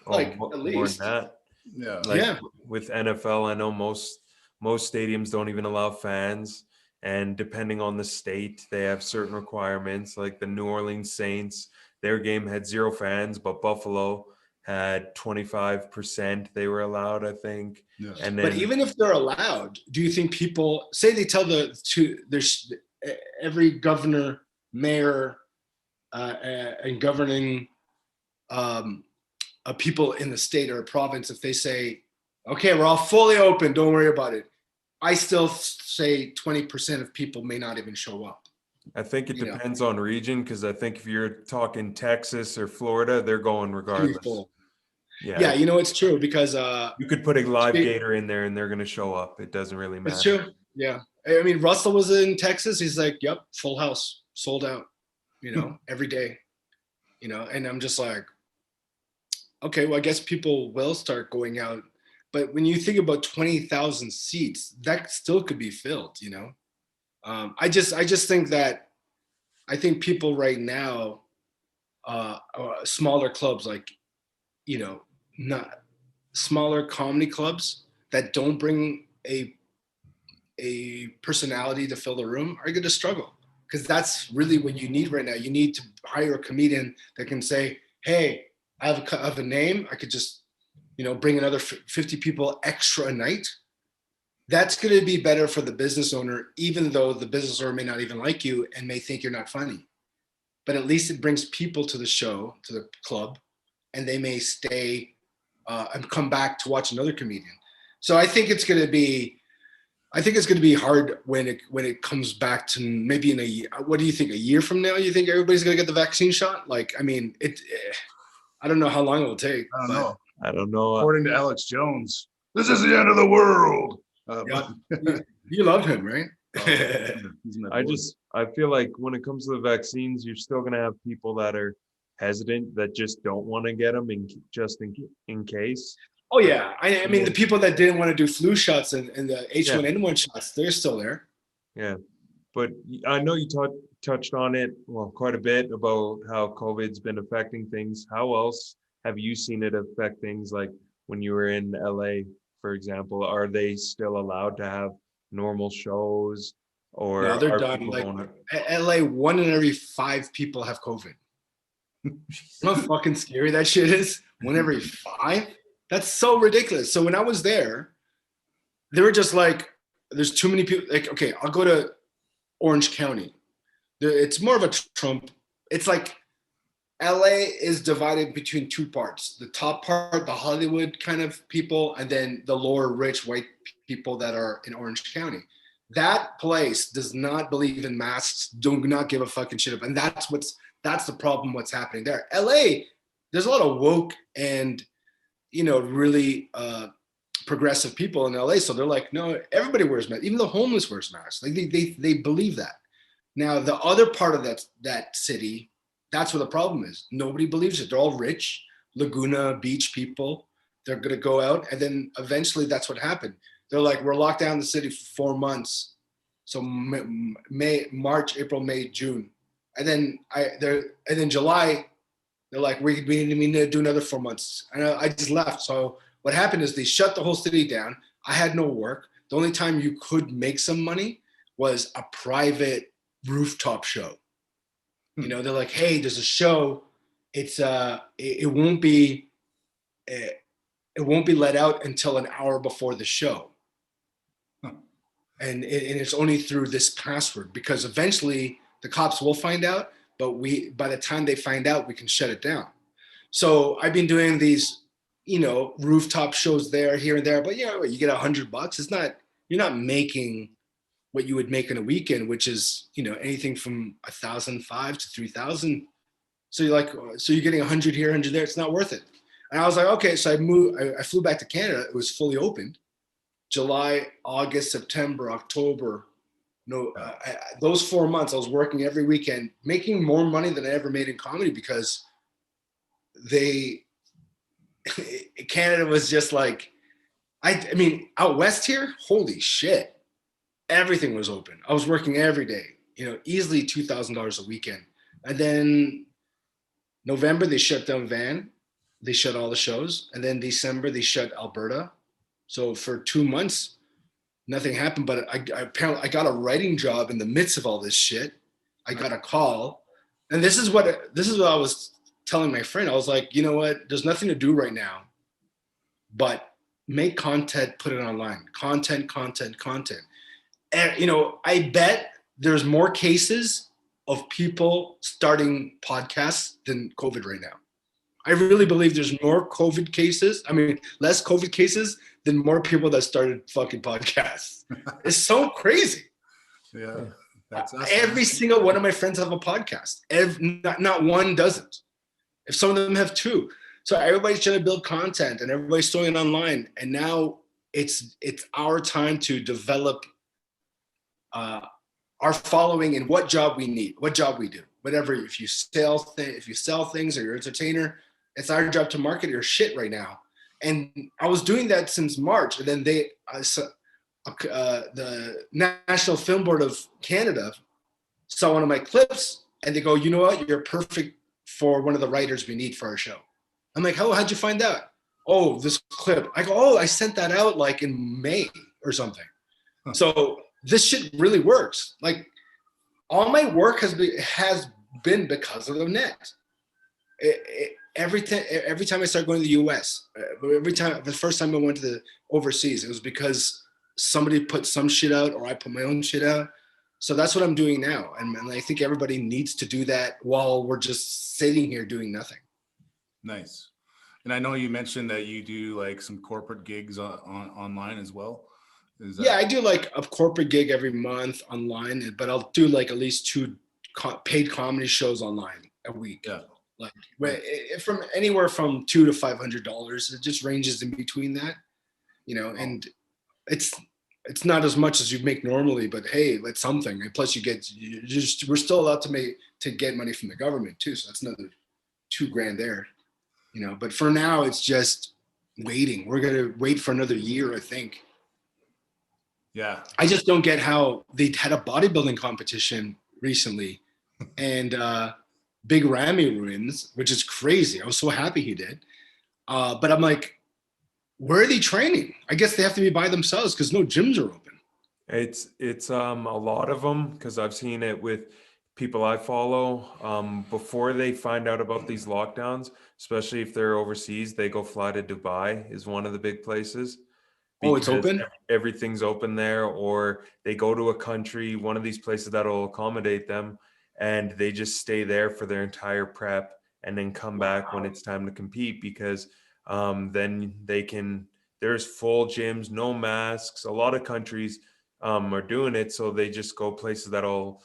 [SPEAKER 5] Like, at least.
[SPEAKER 3] More than that.
[SPEAKER 2] Yeah.
[SPEAKER 3] Like, with NFL, I know most stadiums don't even allow fans. And depending on the state, they have certain requirements. Like the New Orleans Saints, their game had 0 fans, but Buffalo had 25%. They were allowed, I think. Yes. And then,
[SPEAKER 5] but even if they're allowed, do you think people say they tell there's every governor, mayor, and governing people in the state or a province, if they say, okay, we're all fully open, don't worry about it, I still say 20% of people may not even show up.
[SPEAKER 3] I think it depends on region, because I think if you're talking Texas or Florida, they're going regardless.
[SPEAKER 5] Yeah, you know, it's true, because
[SPEAKER 3] you could put a live gator in there and they're going to show up. It doesn't really matter.
[SPEAKER 5] It's true. Yeah. I mean, Russell was in Texas. He's like, yep, full house, sold out, you know, every day, you know, and I'm just like, okay, well, I guess people will start going out. But when you think about 20,000 seats, that still could be filled, you know? I just think that, I think people right now, smaller clubs, like, you know, not smaller comedy clubs that don't bring a personality to fill the room are going to struggle, because that's really what you need right now. You need to hire a comedian that can say, hey, I have a name. I could just, you know, bring another 50 people extra a night. That's going to be better for the business owner, even though the business owner may not even like you and may think you're not funny. But at least it brings people to the show, to the club, and they may stay and come back to watch another comedian. So I think it's going to be hard when it comes back to maybe in a year. What do you think? A year from now, you think everybody's going to get the vaccine shot? Like, I mean, I don't know how long it will take.
[SPEAKER 3] I don't know.
[SPEAKER 6] According to Alex Jones, this is the end of the world.
[SPEAKER 5] You love him, right?
[SPEAKER 3] I feel like when it comes to the vaccines, you're still going to have people that are hesitant, that just don't want to get them in case.
[SPEAKER 5] Oh yeah, I mean, the people that didn't want to do flu shots and the H1N1 shots, they're still there.
[SPEAKER 3] Yeah, but I know you touched on it, well, quite a bit, about how COVID's been affecting things. How else have you seen it affect things? Like when you were in LA, for example, are they still allowed to have normal shows? Or
[SPEAKER 5] no, they're done. Like LA, 1 in every 5 people have COVID. You know how fucking scary that shit is? 1 every 5? That's so ridiculous. So when I was there, they were just like, there's too many people. Like, okay, I'll go to Orange County. It's more of a Trump. It's like LA is divided between 2 parts. The top part, the Hollywood kind of people, and then the lower rich white people that are in Orange County. That place does not believe in masks, do not give a fucking shit up. And that's the problem, what's happening there. LA, there's a lot of woke and, you know, really progressive people in LA. So they're like, no, everybody wears masks. Even the homeless wears masks. Like they believe that. Now, the other part of that city, that's where the problem is. Nobody believes it. They're all rich, Laguna Beach people. They're going to go out. And then eventually that's what happened. They're like, we're locked down in the city for 4 months. So March, April, May, June. And then July, they're like, we need to do another 4 months. And I just left. So what happened is they shut the whole city down. I had no work. The only time you could make some money was a private rooftop show. You know, they're like, hey, there's a show. It's it won't be let out until an hour before the show. And it's only through this password, because eventually the cops will find out, but by the time they find out, we can shut it down. So I've been doing these, you know, rooftop shows there, here and there, but you know, you get $100. You're not making what you would make in a weekend, which is, you know, anything from $1,500 to $3,000. So you're getting 100 here, 100 there. It's not worth it. And I was like, okay, so I flew back to Canada. It was fully opened. July, August, September, October. Those 4 months I was working every weekend, making more money than I ever made in comedy, because Canada was just like, I mean, out west here, holy shit, everything was open. I was working every day, you know, easily $2,000 a weekend. And then November, they shut down Van. They shut all the shows. And then December, they shut Alberta. So for 2 months, nothing happened. But I got a writing job in the midst of all this shit. I got a call. And this is what I was telling my friend. I was like, you know what? There's nothing to do right now, but make content, put it online. Content. And, you know, I bet there's more cases of people starting podcasts than COVID right now. I really believe there's more COVID cases. I mean, less COVID cases than more people that started fucking podcasts. It's so crazy.
[SPEAKER 2] Yeah. That's
[SPEAKER 5] Every single one of my friends have a podcast. Not one doesn't. If some of them have two. So everybody's trying to build content and everybody's throwing it online. And now it's our time to develop our following in what job we need, what job we do, whatever. If you sell things or you're an entertainer, it's our job to market your shit right now. And I was doing that since March, and then the National Film Board of Canada saw one of my clips, and they go, "You know what? You're perfect for one of the writers we need for our show." I'm like, "Oh, how'd you find out?" "Oh, this clip." I go, "Oh, I sent that out like in May or something." Huh. So this shit really works. Like, all my work has been because of the net. Every time I start going to the US, the first time I went to the overseas, it was because somebody put some shit out or I put my own shit out. So that's what I'm doing now. And I think everybody needs to do that while we're just sitting here doing nothing.
[SPEAKER 2] Nice. And I know you mentioned that you do like some corporate gigs online as well.
[SPEAKER 5] Yeah, I do like a corporate gig every month online, but I'll do like at least 2 paid comedy shows online a week.
[SPEAKER 2] Yeah.
[SPEAKER 5] Like from anywhere from $200 to $500. It just ranges in between that, and it's not as much as you make normally, but hey, it's something. And plus we're still allowed to get money from the government too. So that's another $2,000 there, but for now it's just waiting. We're going to wait for another year, I think.
[SPEAKER 2] Yeah.
[SPEAKER 5] I just don't get how they had a bodybuilding competition recently and Big Ramy wins, which is crazy. I was so happy he did. But I'm like, where are they training? I guess they have to be by themselves because no gyms are open.
[SPEAKER 3] It's a lot of them, because I've seen it with people I follow. Before they find out about these lockdowns, especially if they're overseas, they go fly to Dubai is one of the big places.
[SPEAKER 5] Oh, it's open?
[SPEAKER 3] Everything's open there, or they go to a country, one of these places that'll accommodate them, and they just stay there for their entire prep and then come back when it's time to compete, because then there's full gyms, no masks. A lot of countries are doing it, so they just go places that'll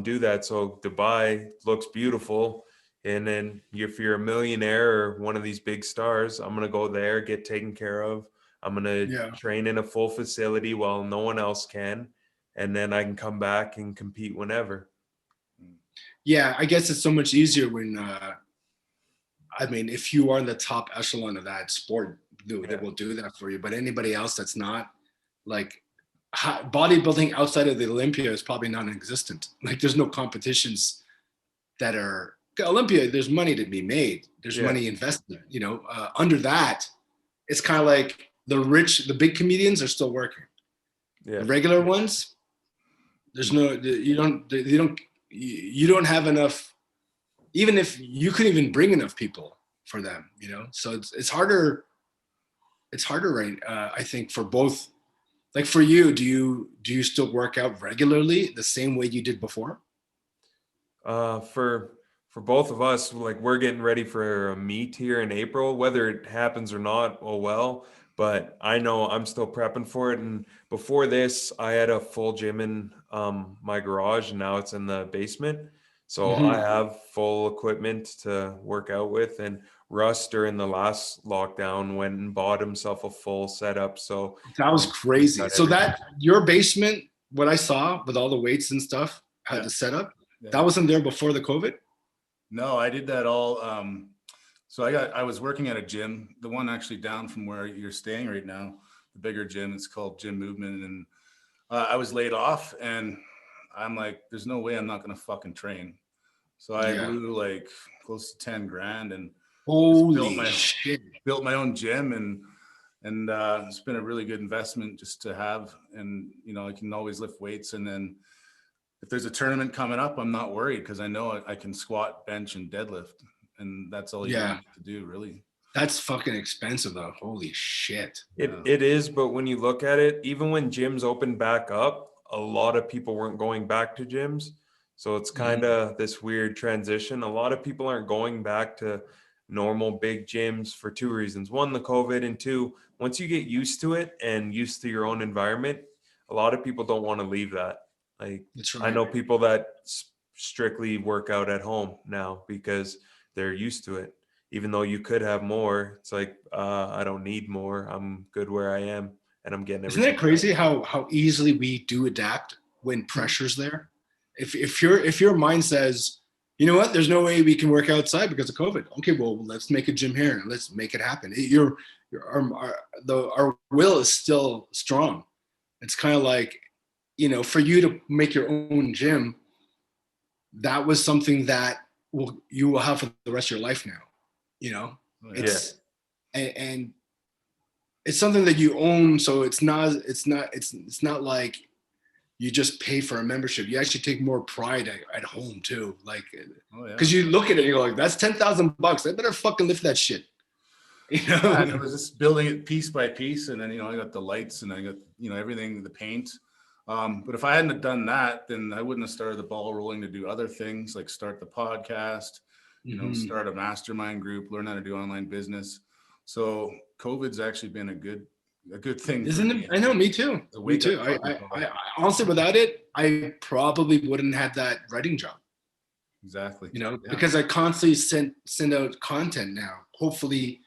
[SPEAKER 3] do that. So Dubai looks beautiful, and then if you're a millionaire or one of these big stars, I'm going to go there, get taken care of. I'm going to train in a full facility while no one else can, and then I can come back and compete whenever.
[SPEAKER 5] Yeah, I guess it's so much easier when, if you are in the top echelon of that sport, they will do that for you. But anybody else that's not, like, bodybuilding outside of the Olympia is probably non-existent. Like, there's no competitions that are Olympia. There's money to be made. There's money invested. Under that, it's kind of like the big comedians are still working. Yeah. The regular ones, you don't have enough, even if you couldn't even bring enough people for them, so it's harder. It's harder, right? I think for both. Like for you, do you still work out regularly the same way you did before?
[SPEAKER 3] For both of us, like, we're getting ready for a meet here in April, whether it happens or not, oh well. But I know I'm still prepping for it. And before this, I had a full gym in my garage, and now it's in the basement. So I have full equipment to work out with. And Russ, during the last lockdown, went and bought himself a full setup. So
[SPEAKER 5] that was crazy. So that your basement, what I saw with all the weights and stuff, had the setup, that wasn't there before the COVID?
[SPEAKER 2] No, I did that all. So I was working at a gym, the one actually down from where you're staying right now, the bigger gym. It's called Gym Movement. And I was laid off, and I'm like, there's no way I'm not going to fucking train. So I blew like close to $10,000 and built my own gym, and it's been a really good investment just to have. And, I can always lift weights. And then if there's a tournament coming up, I'm not worried because I know I can squat, bench, and deadlift. And that's all you need to do, really.
[SPEAKER 5] That's fucking expensive, though. Holy shit.
[SPEAKER 3] It is, but when you look at it, even when gyms opened back up, a lot of people weren't going back to gyms. So it's kind of this weird transition. A lot of people aren't going back to normal big gyms for two reasons. One, the COVID, and two, once you get used to it and used to your own environment, a lot of people don't want to leave that. Like,
[SPEAKER 5] That's
[SPEAKER 3] I
[SPEAKER 5] right.
[SPEAKER 3] know people that strictly work out at home now because they're used to it. Even though you could have more, it's like, I don't need more. I'm good where I am, and I'm getting everything.
[SPEAKER 5] Isn't it crazy how easily we do adapt when pressure's there? If your mind says, you know what, there's no way we can work outside because of COVID. Okay, well, let's make a gym here and let's make it happen. Our will is still strong. It's kind of like, you know, for you to make your own gym, that was something that you will have for the rest of your life now. You know, and it's something that you own. So it's not like you just pay for a membership. You actually take more pride at home too. Like, because you look at it and you're like, that's $10,000. I better fucking lift that shit. You know,
[SPEAKER 2] and I was just building it piece by piece. And then, you know, I got the lights and I got, you know, everything, the paint. But if I hadn't done that, then I wouldn't have started the ball rolling to do other things like start the podcast, you know, start a mastermind group, learn how to do online business. So COVID's actually been a good thing.
[SPEAKER 5] Isn't it? I know, me too. Me too. I honestly, without it, I probably wouldn't have that writing job.
[SPEAKER 2] Exactly.
[SPEAKER 5] You know, because I constantly send out content now. Hopefully,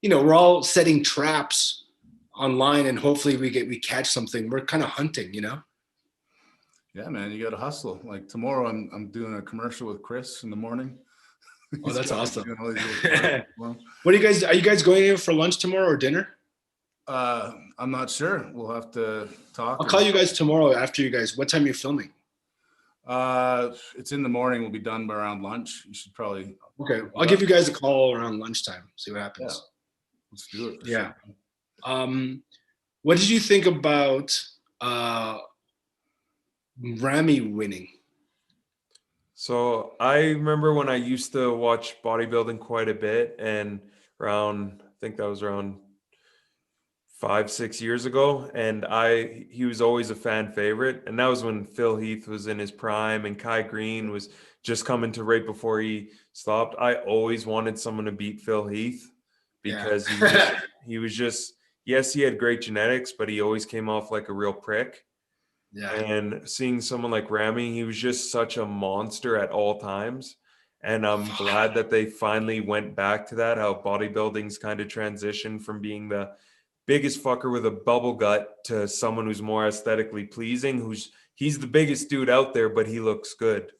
[SPEAKER 5] you know, we're all setting traps online, and hopefully we catch something. We're kind of hunting, you know.
[SPEAKER 2] Yeah, man, you got to hustle. Like tomorrow, I'm doing a commercial with Chris in the morning.
[SPEAKER 5] Oh, that's awesome.
[SPEAKER 2] What
[SPEAKER 5] are you guys going in for lunch tomorrow or dinner?
[SPEAKER 2] I'm not sure. We'll have to talk.
[SPEAKER 5] I'll call you guys tomorrow after you guys. What time are you filming?
[SPEAKER 2] It's in the morning. We'll be done by around lunch. You should probably.
[SPEAKER 5] Okay, I'll give you guys a call around lunchtime. See what happens.
[SPEAKER 2] Yeah. Let's do it.
[SPEAKER 5] Yeah. Sure. What did you think about Rami winning?
[SPEAKER 3] So I remember when I used to watch bodybuilding quite a bit, and I think that was around 5-6 years ago, and he was always a fan favorite, and that was when Phil Heath was in his prime and Kai Green was just coming to right before he stopped. I always wanted someone to beat Phil Heath because he was just yes, he had great genetics, but he always came off like a real prick. Yeah. And seeing someone like Rami, he was just such a monster at all times. And I'm glad that they finally went back to that, how bodybuilding's kind of transitioned from being the biggest fucker with a bubble gut to someone who's more aesthetically pleasing, he's the biggest dude out there, but he looks good.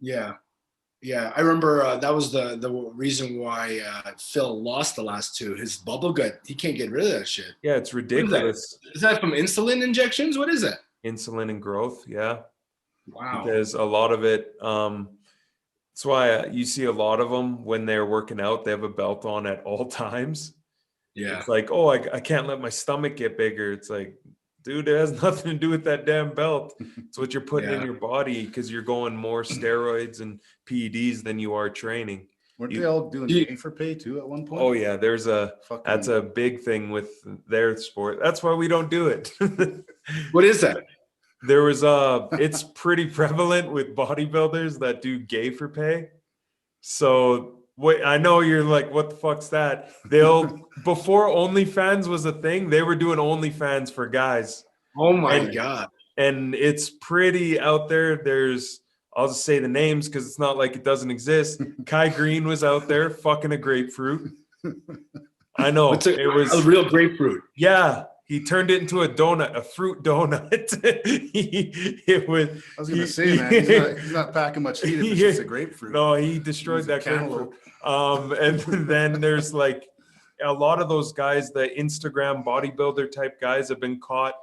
[SPEAKER 5] Yeah. Yeah. I remember that was the reason why Phil lost the last two. His bubble gut, he can't get rid of that shit.
[SPEAKER 3] Yeah, it's ridiculous.
[SPEAKER 5] Is that from insulin injections? What is that?
[SPEAKER 3] Insulin and growth, yeah.
[SPEAKER 5] Wow.
[SPEAKER 3] Because a lot of it, that's why you see a lot of them when they're working out, they have a belt on at all times.
[SPEAKER 5] Yeah.
[SPEAKER 3] It's like, oh, I can't let my stomach get bigger. It's like, dude, it has nothing to do with that damn belt. It's what you're putting in your body because you're going more steroids and PEDs than you are training.
[SPEAKER 2] Weren't they all doing gain for pay too at one point?
[SPEAKER 3] Oh yeah, that's a big thing with their sport. That's why we don't do it.
[SPEAKER 5] What is that?
[SPEAKER 3] There was it's pretty prevalent with bodybuilders that do gay for pay. So I know you're like, what the fuck's that? Before OnlyFans was a thing, they were doing OnlyFans for guys.
[SPEAKER 5] Oh my God.
[SPEAKER 3] And it's pretty out there. I'll just say the names because it's not like it doesn't exist. Kai Green was out there fucking a grapefruit. I know.
[SPEAKER 5] It was a real grapefruit.
[SPEAKER 3] Yeah. He turned it into a donut, a fruit donut.
[SPEAKER 2] I was going to say, man, he's not packing much heat if it's just a grapefruit.
[SPEAKER 3] No, he destroyed that grapefruit. And then there's like a lot of those guys, the Instagram bodybuilder type guys have been caught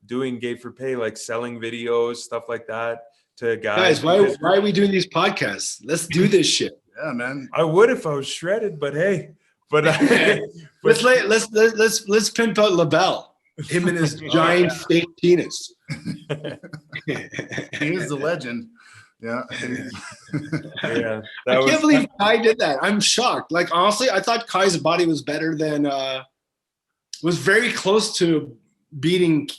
[SPEAKER 3] doing gay for pay, like selling videos, stuff like that to guys.
[SPEAKER 5] Guys, why are we doing these podcasts? Let's do this shit.
[SPEAKER 2] Yeah, man.
[SPEAKER 3] I would if I was shredded, but hey. But
[SPEAKER 5] let's pimp out LaBelle, him and his giant fake penis.
[SPEAKER 2] He is the legend. Yeah.
[SPEAKER 3] Yeah.
[SPEAKER 5] I can't believe Kai did that. I'm shocked. Like honestly, I thought Kai's body was better than was very close to beating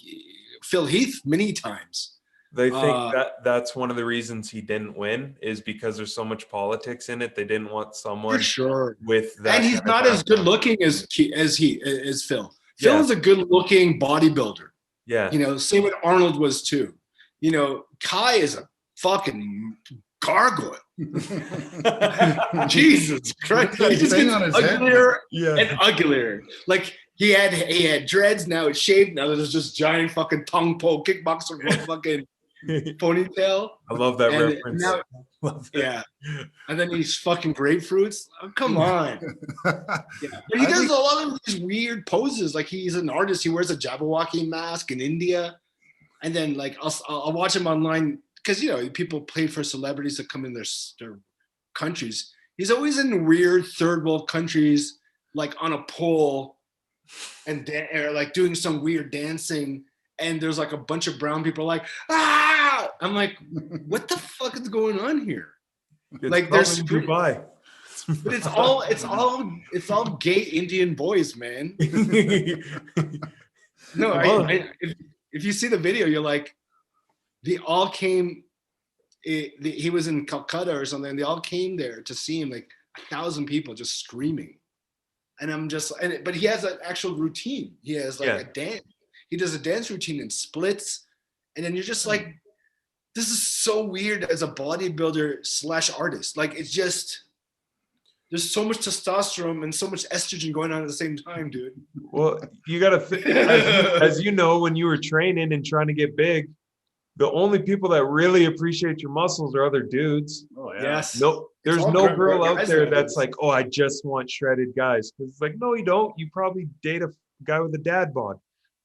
[SPEAKER 5] Phil Heath many times.
[SPEAKER 3] They think that's one of the reasons he didn't win is because there's so much politics in it. They didn't want someone
[SPEAKER 5] for sure
[SPEAKER 3] with that.
[SPEAKER 5] And he's not as good looking as Phil. Phil is a good looking bodybuilder.
[SPEAKER 3] Yeah.
[SPEAKER 5] You know, same with Arnold was too. You know, Kai is a fucking gargoyle. Jesus Christ. He just gets uglier and uglier. Like he had dreads, now it's shaved, now there's just giant fucking tongue pole kickboxer fucking ponytail.
[SPEAKER 3] I love that reference.
[SPEAKER 5] Now, yeah. And then he's fucking grapefruits. Oh, come on. Yeah. But he does a lot of these weird poses. Like he's an artist. He wears a Jabberwocky mask in India. And then like I'll watch him online because, you know, people pay for celebrities to come in their countries. He's always in weird third world countries, like on a pole and or like doing some weird dancing. And there's like a bunch of brown people like, ah! I'm like, what the fuck is going on here?
[SPEAKER 3] It's
[SPEAKER 5] like there's
[SPEAKER 3] Dubai.
[SPEAKER 5] But it's all gay Indian boys, man. No, if you see the video, you're like, they all came. He was in Calcutta or something. And they all came there to see him, like 1,000 people just screaming. And I'm just, but he has an actual routine. He has like a dance. He does a dance routine in splits, and then you're just like, this is so weird as a bodybuilder / artist. Like it's just, there's so much testosterone and so much estrogen going on at the same time, dude.
[SPEAKER 3] Well, you got to, as you know, when you were training and trying to get big, the only people that really appreciate your muscles are other dudes.
[SPEAKER 6] Oh yeah.
[SPEAKER 5] Yes.
[SPEAKER 3] No, there's no girl out there that's like, oh, I just want shredded guys. Because it's like, no, you don't. You probably date a guy with a dad bod.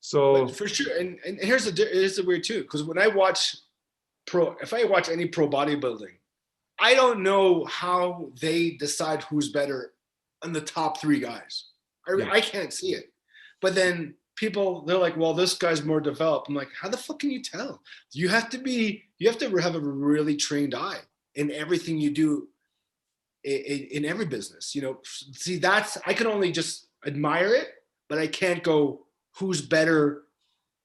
[SPEAKER 3] So
[SPEAKER 5] but for sure, and here's the weird too, because when I watch if I watch any pro bodybuilding, I don't know how they decide who's better in the top 3 guys. I can't see it. But then people, they're like, well, this guy's more developed. I'm like, how the fuck can you tell? You have to have a really trained eye in everything you do in every business. You know, see, I can only just admire it, but I can't go who's better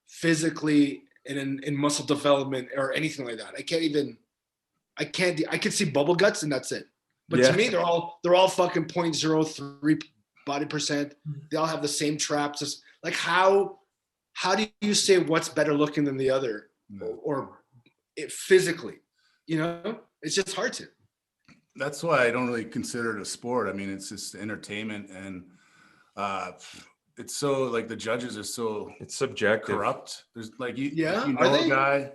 [SPEAKER 5] physically and in muscle development or anything like that. I can see bubble guts and that's it. But to me, they're all fucking 0.03 body percent. They all have the same traps. It's like how do you say what's better looking than the other or physically? You know, it's just hard to.
[SPEAKER 2] That's why I don't really consider it a sport. I mean, it's just entertainment, and it's so like the judges are so
[SPEAKER 3] it's subjective,
[SPEAKER 2] corrupt. There's like you
[SPEAKER 5] know
[SPEAKER 2] a guy,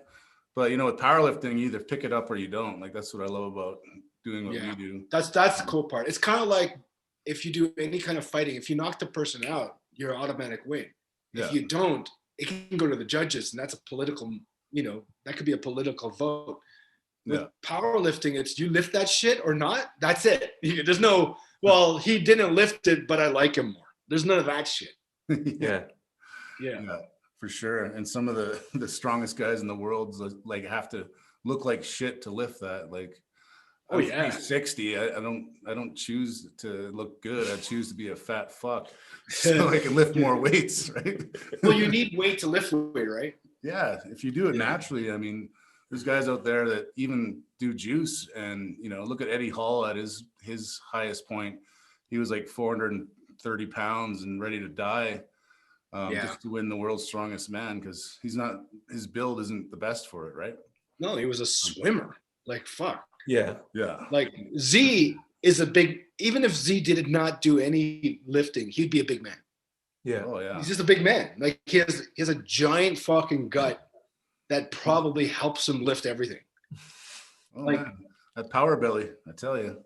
[SPEAKER 2] but you know with powerlifting, you either pick it up or you don't. Like that's what I love about doing what we do.
[SPEAKER 5] That's the cool part. It's kind of like if you do any kind of fighting, if you knock the person out, you're an automatic win. If you don't, it can go to the judges, and that's a political. You know, that could be a political vote. With powerlifting, it's you lift that shit or not. That's it. There's no. Well, he didn't lift it, but I like him more. There's none of that shit.
[SPEAKER 2] Yeah, for sure. And some of the strongest guys in the world like have to look like shit to lift that. Like, 60. I don't choose to look good. I choose to be a fat fuck so I can lift more weights, right?
[SPEAKER 5] Well, you need weight to lift weight, right?
[SPEAKER 2] Yeah, if you do it naturally. I mean, there's guys out there that even do juice, and you know, look at Eddie Hall at his highest point. He was like 430 pounds and ready to die just to win the world's strongest man, because his build isn't the best for it, right?
[SPEAKER 5] No, he was a swimmer. Like, fuck.
[SPEAKER 2] Yeah.
[SPEAKER 5] Like Z is even if Z did not do any lifting, he'd be a big man.
[SPEAKER 3] Yeah.
[SPEAKER 2] Oh yeah.
[SPEAKER 5] He's just a big man. Like he has a giant fucking gut that probably helps him lift everything.
[SPEAKER 2] Oh, like man. That power belly, I tell you.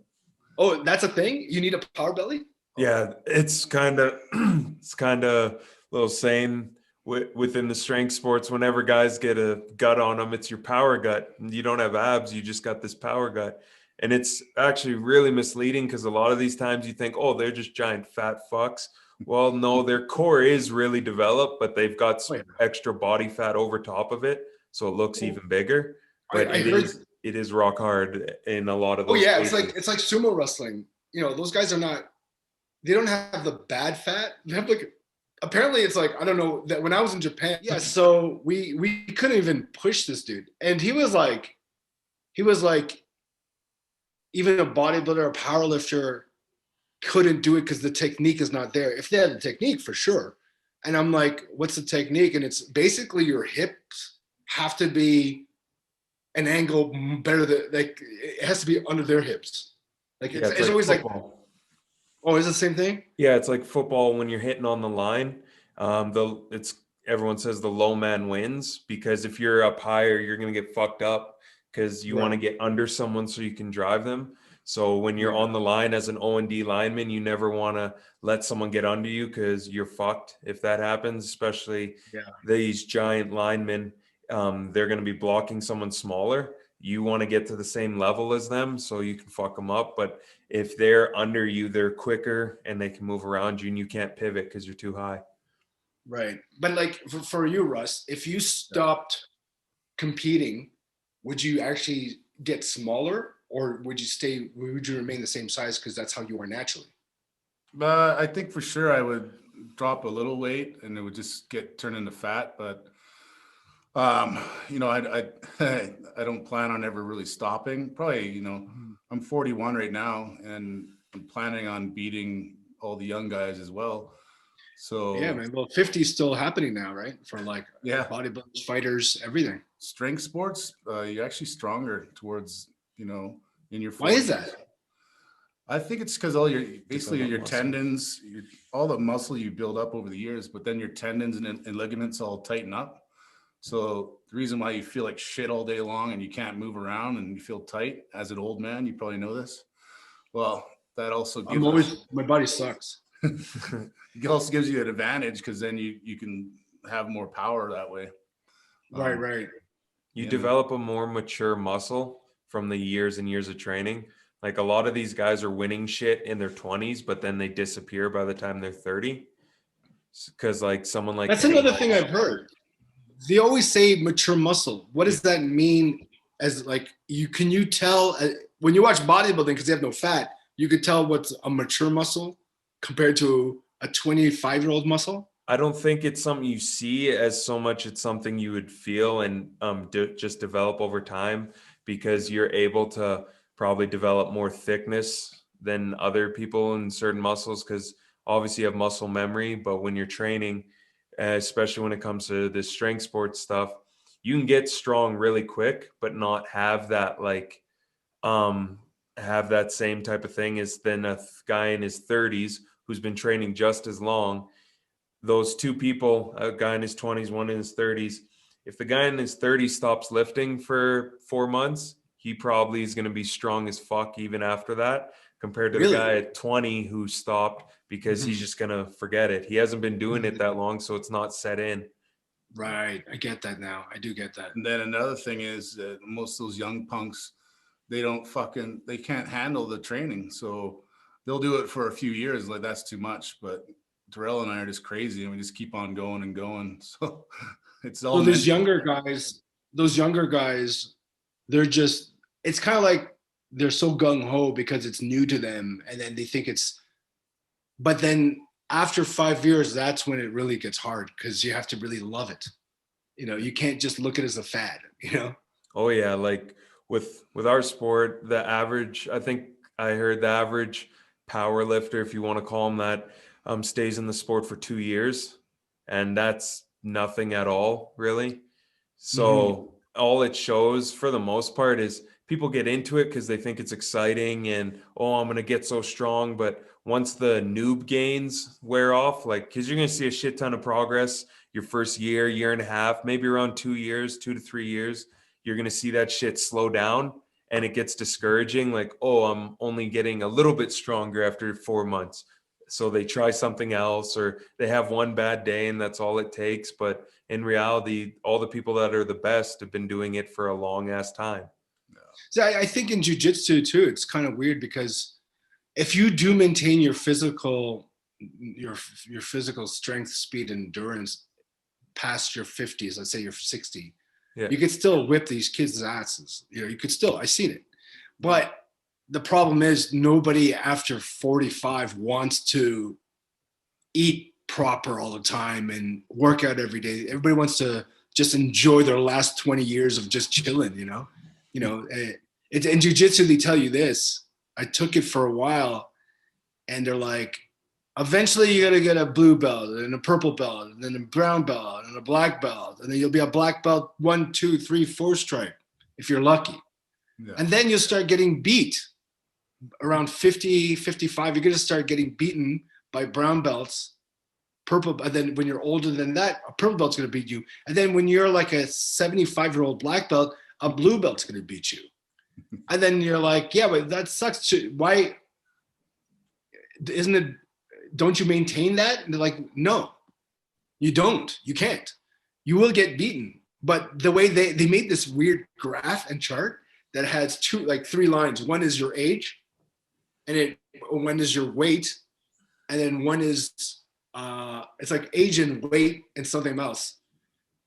[SPEAKER 5] Oh, that's a thing? You need a power belly?
[SPEAKER 3] Yeah, it's kind of a little saying within the strength sports. Whenever guys get a gut on them, it's your power gut. You don't have abs, you just got this power gut. And it's actually really misleading, because a lot of these times you think, oh, they're just giant fat fucks. Well, no, their core is really developed, but they've got some extra body fat over top of it, so it looks even bigger. But it is rock hard in a lot of those cases.
[SPEAKER 5] It's like sumo wrestling. You know, those guys they don't have the bad fat. They have like apparently it's like, I don't know, that when I was in Japan, yeah, so we couldn't even push this dude. And he was like, even a bodybuilder, a power lifter couldn't do it because the technique is not there. If they had the technique, for sure. And I'm like, what's the technique? And it's basically your hips have to be an angle better than, like, it has to be under their hips. Like,
[SPEAKER 3] Yeah,
[SPEAKER 5] it's
[SPEAKER 3] like
[SPEAKER 5] always
[SPEAKER 3] football.
[SPEAKER 5] like, oh, is it the same thing?
[SPEAKER 3] Yeah, it's like football when you're hitting on the line. Everyone says the low man wins, because if you're up higher, you're gonna get fucked up because you want to get under someone so you can drive them. So when you're on the line as an O&D lineman, you never want to let someone get under you because you're fucked if that happens, especially these giant linemen. They're going to be blocking someone smaller. You want to get to the same level as them so you can fuck them up. But if they're under you, they're quicker and they can move around you and you can't pivot because you're too high.
[SPEAKER 5] Right. But like for you, Russ, if you stopped competing, would you actually get smaller, or would you remain the same size because that's how you are naturally?
[SPEAKER 2] I think for sure I would drop a little weight and it would just turn into fat. But you know, I don't plan on ever really stopping. Probably, you know, I'm 41 right now, and I'm planning on beating all the young guys as well. So
[SPEAKER 5] yeah, man. Well, 50 is still happening now, right? For like bodybuilders, fighters, everything.
[SPEAKER 2] Strength sports, you're actually stronger towards, you know, in your 40s.
[SPEAKER 5] Why is that?
[SPEAKER 2] I think it's because all your tendons, all the muscle you build up over the years, but then your tendons and ligaments all tighten up. So the reason why you feel like shit all day long and you can't move around and you feel tight as an old man, you probably know this. Well, that also gives
[SPEAKER 5] my body sucks.
[SPEAKER 2] It also gives you an advantage because then you can have more power that way.
[SPEAKER 5] Right.
[SPEAKER 3] You develop a more mature muscle from the years and years of training. Like a lot of these guys are winning shit in their 20s, but then they disappear by the time they're 30. Because like someone like
[SPEAKER 5] that's another thing I've heard. They always say mature muscle. What does that mean? As like can you tell when you watch bodybuilding, because they have no fat, you could tell what's a mature muscle compared to a 25-year-old muscle?
[SPEAKER 3] I don't think it's something you see as so much. It's something you would feel and just develop over time, because you're able to probably develop more thickness than other people in certain muscles, because obviously you have muscle memory. But when you're training, especially when it comes to this strength sports stuff, you can get strong really quick, but not have that have that same type of thing as then a guy in his 30s who's been training just as long. Those two people, a guy in his 20s, one in his 30s, if the guy in his 30s stops lifting for 4 months, he probably is going to be strong as fuck even after that, compared to the guy at 20 who stopped because he's just going to forget it. He hasn't been doing it that long, so it's not set in.
[SPEAKER 5] Right. I get that now. I do get that.
[SPEAKER 2] And then another thing is that most of those young punks, they can't handle the training. So they'll do it for a few years. Like, that's too much. But Darrell and I are just crazy, and we just keep on going and going. So it's all.
[SPEAKER 5] So those younger guys, they're just, it's kind of like they're so gung-ho because it's new to them, and then they think but then after 5 years, that's when it really gets hard, because you have to really love it. You know, you can't just look at it as a fad, you know?
[SPEAKER 3] Oh yeah. Like with our sport, I think I heard the average power lifter, if you want to call him that, stays in the sport for 2 years, and that's nothing at all, really. So all it shows for the most part is people get into it because they think it's exciting and, oh, I'm going to get so strong. But once the noob gains wear off, like, because you're going to see a shit ton of progress your first year and a half, maybe around 2 years, 2 to 3 years, you're going to see that shit slow down, and it gets discouraging. Like, oh, I'm only getting a little bit stronger after 4 months. So they try something else, or they have one bad day and that's all it takes. But in reality, all the people that are the best have been doing it for a long ass time.
[SPEAKER 5] See, I think in jiu-jitsu too, it's kind of weird, because if you do maintain your physical strength, speed, and endurance past your 50s, let's say you're 60, you could still whip these kids' asses. You know, you could still, I've seen it. But the problem is nobody after 45 wants to eat proper all the time and work out every day. Everybody wants to just enjoy their last 20 years of just chilling, you know? In jiu-jitsu, they tell you this. I took it for a while, and they're like, eventually you gotta get a blue belt and a purple belt and then a brown belt and a black belt. And then you'll be a black belt 1, 2, 3, 4 stripe if you're lucky. Yeah. And then you'll start getting beat around 50, 55. You're gonna start getting beaten by brown belts, purple. And then when you're older than that, a purple belt's gonna beat you. And then when you're like a 75-year-old black belt, a blue belt's gonna beat you. And then you're like, yeah, but that sucks. Why isn't it? Don't you maintain that? And they're like, no, you don't. You can't. You will get beaten. But the way they made this weird graph and chart that has 3 lines. One is your age, and one is your weight, and then one is it's like age and weight and something else.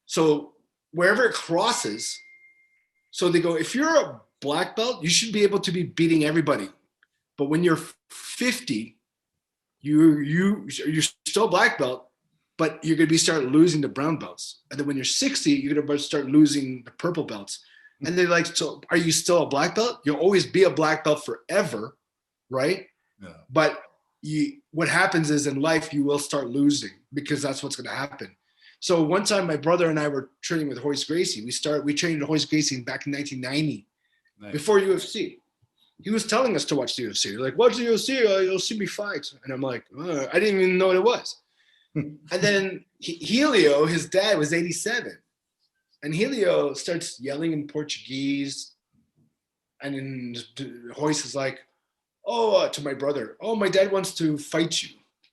[SPEAKER 5] So wherever it crosses, so they go, if you're a black belt, you should be able to be beating everybody. But when you're 50, you're still a black belt, but you're going to start losing the brown belts. And then when you're 60, you're going to start losing the purple belts. And they're like, so are you still a black belt? You'll always be a black belt forever, right? Yeah. But what happens is in life, you will start losing because that's what's going to happen. So one time my brother and I were training with Royce Gracie. We trained with Royce Gracie back in 1990, nice. Before UFC. He was telling us to watch the UFC. They're like, watch the UFC, you'll see me fight. And I'm like, I didn't even know what it was. And then Helio, his dad, was 87. And Helio starts yelling in Portuguese. And then Royce is like, to my brother, my dad wants to fight you.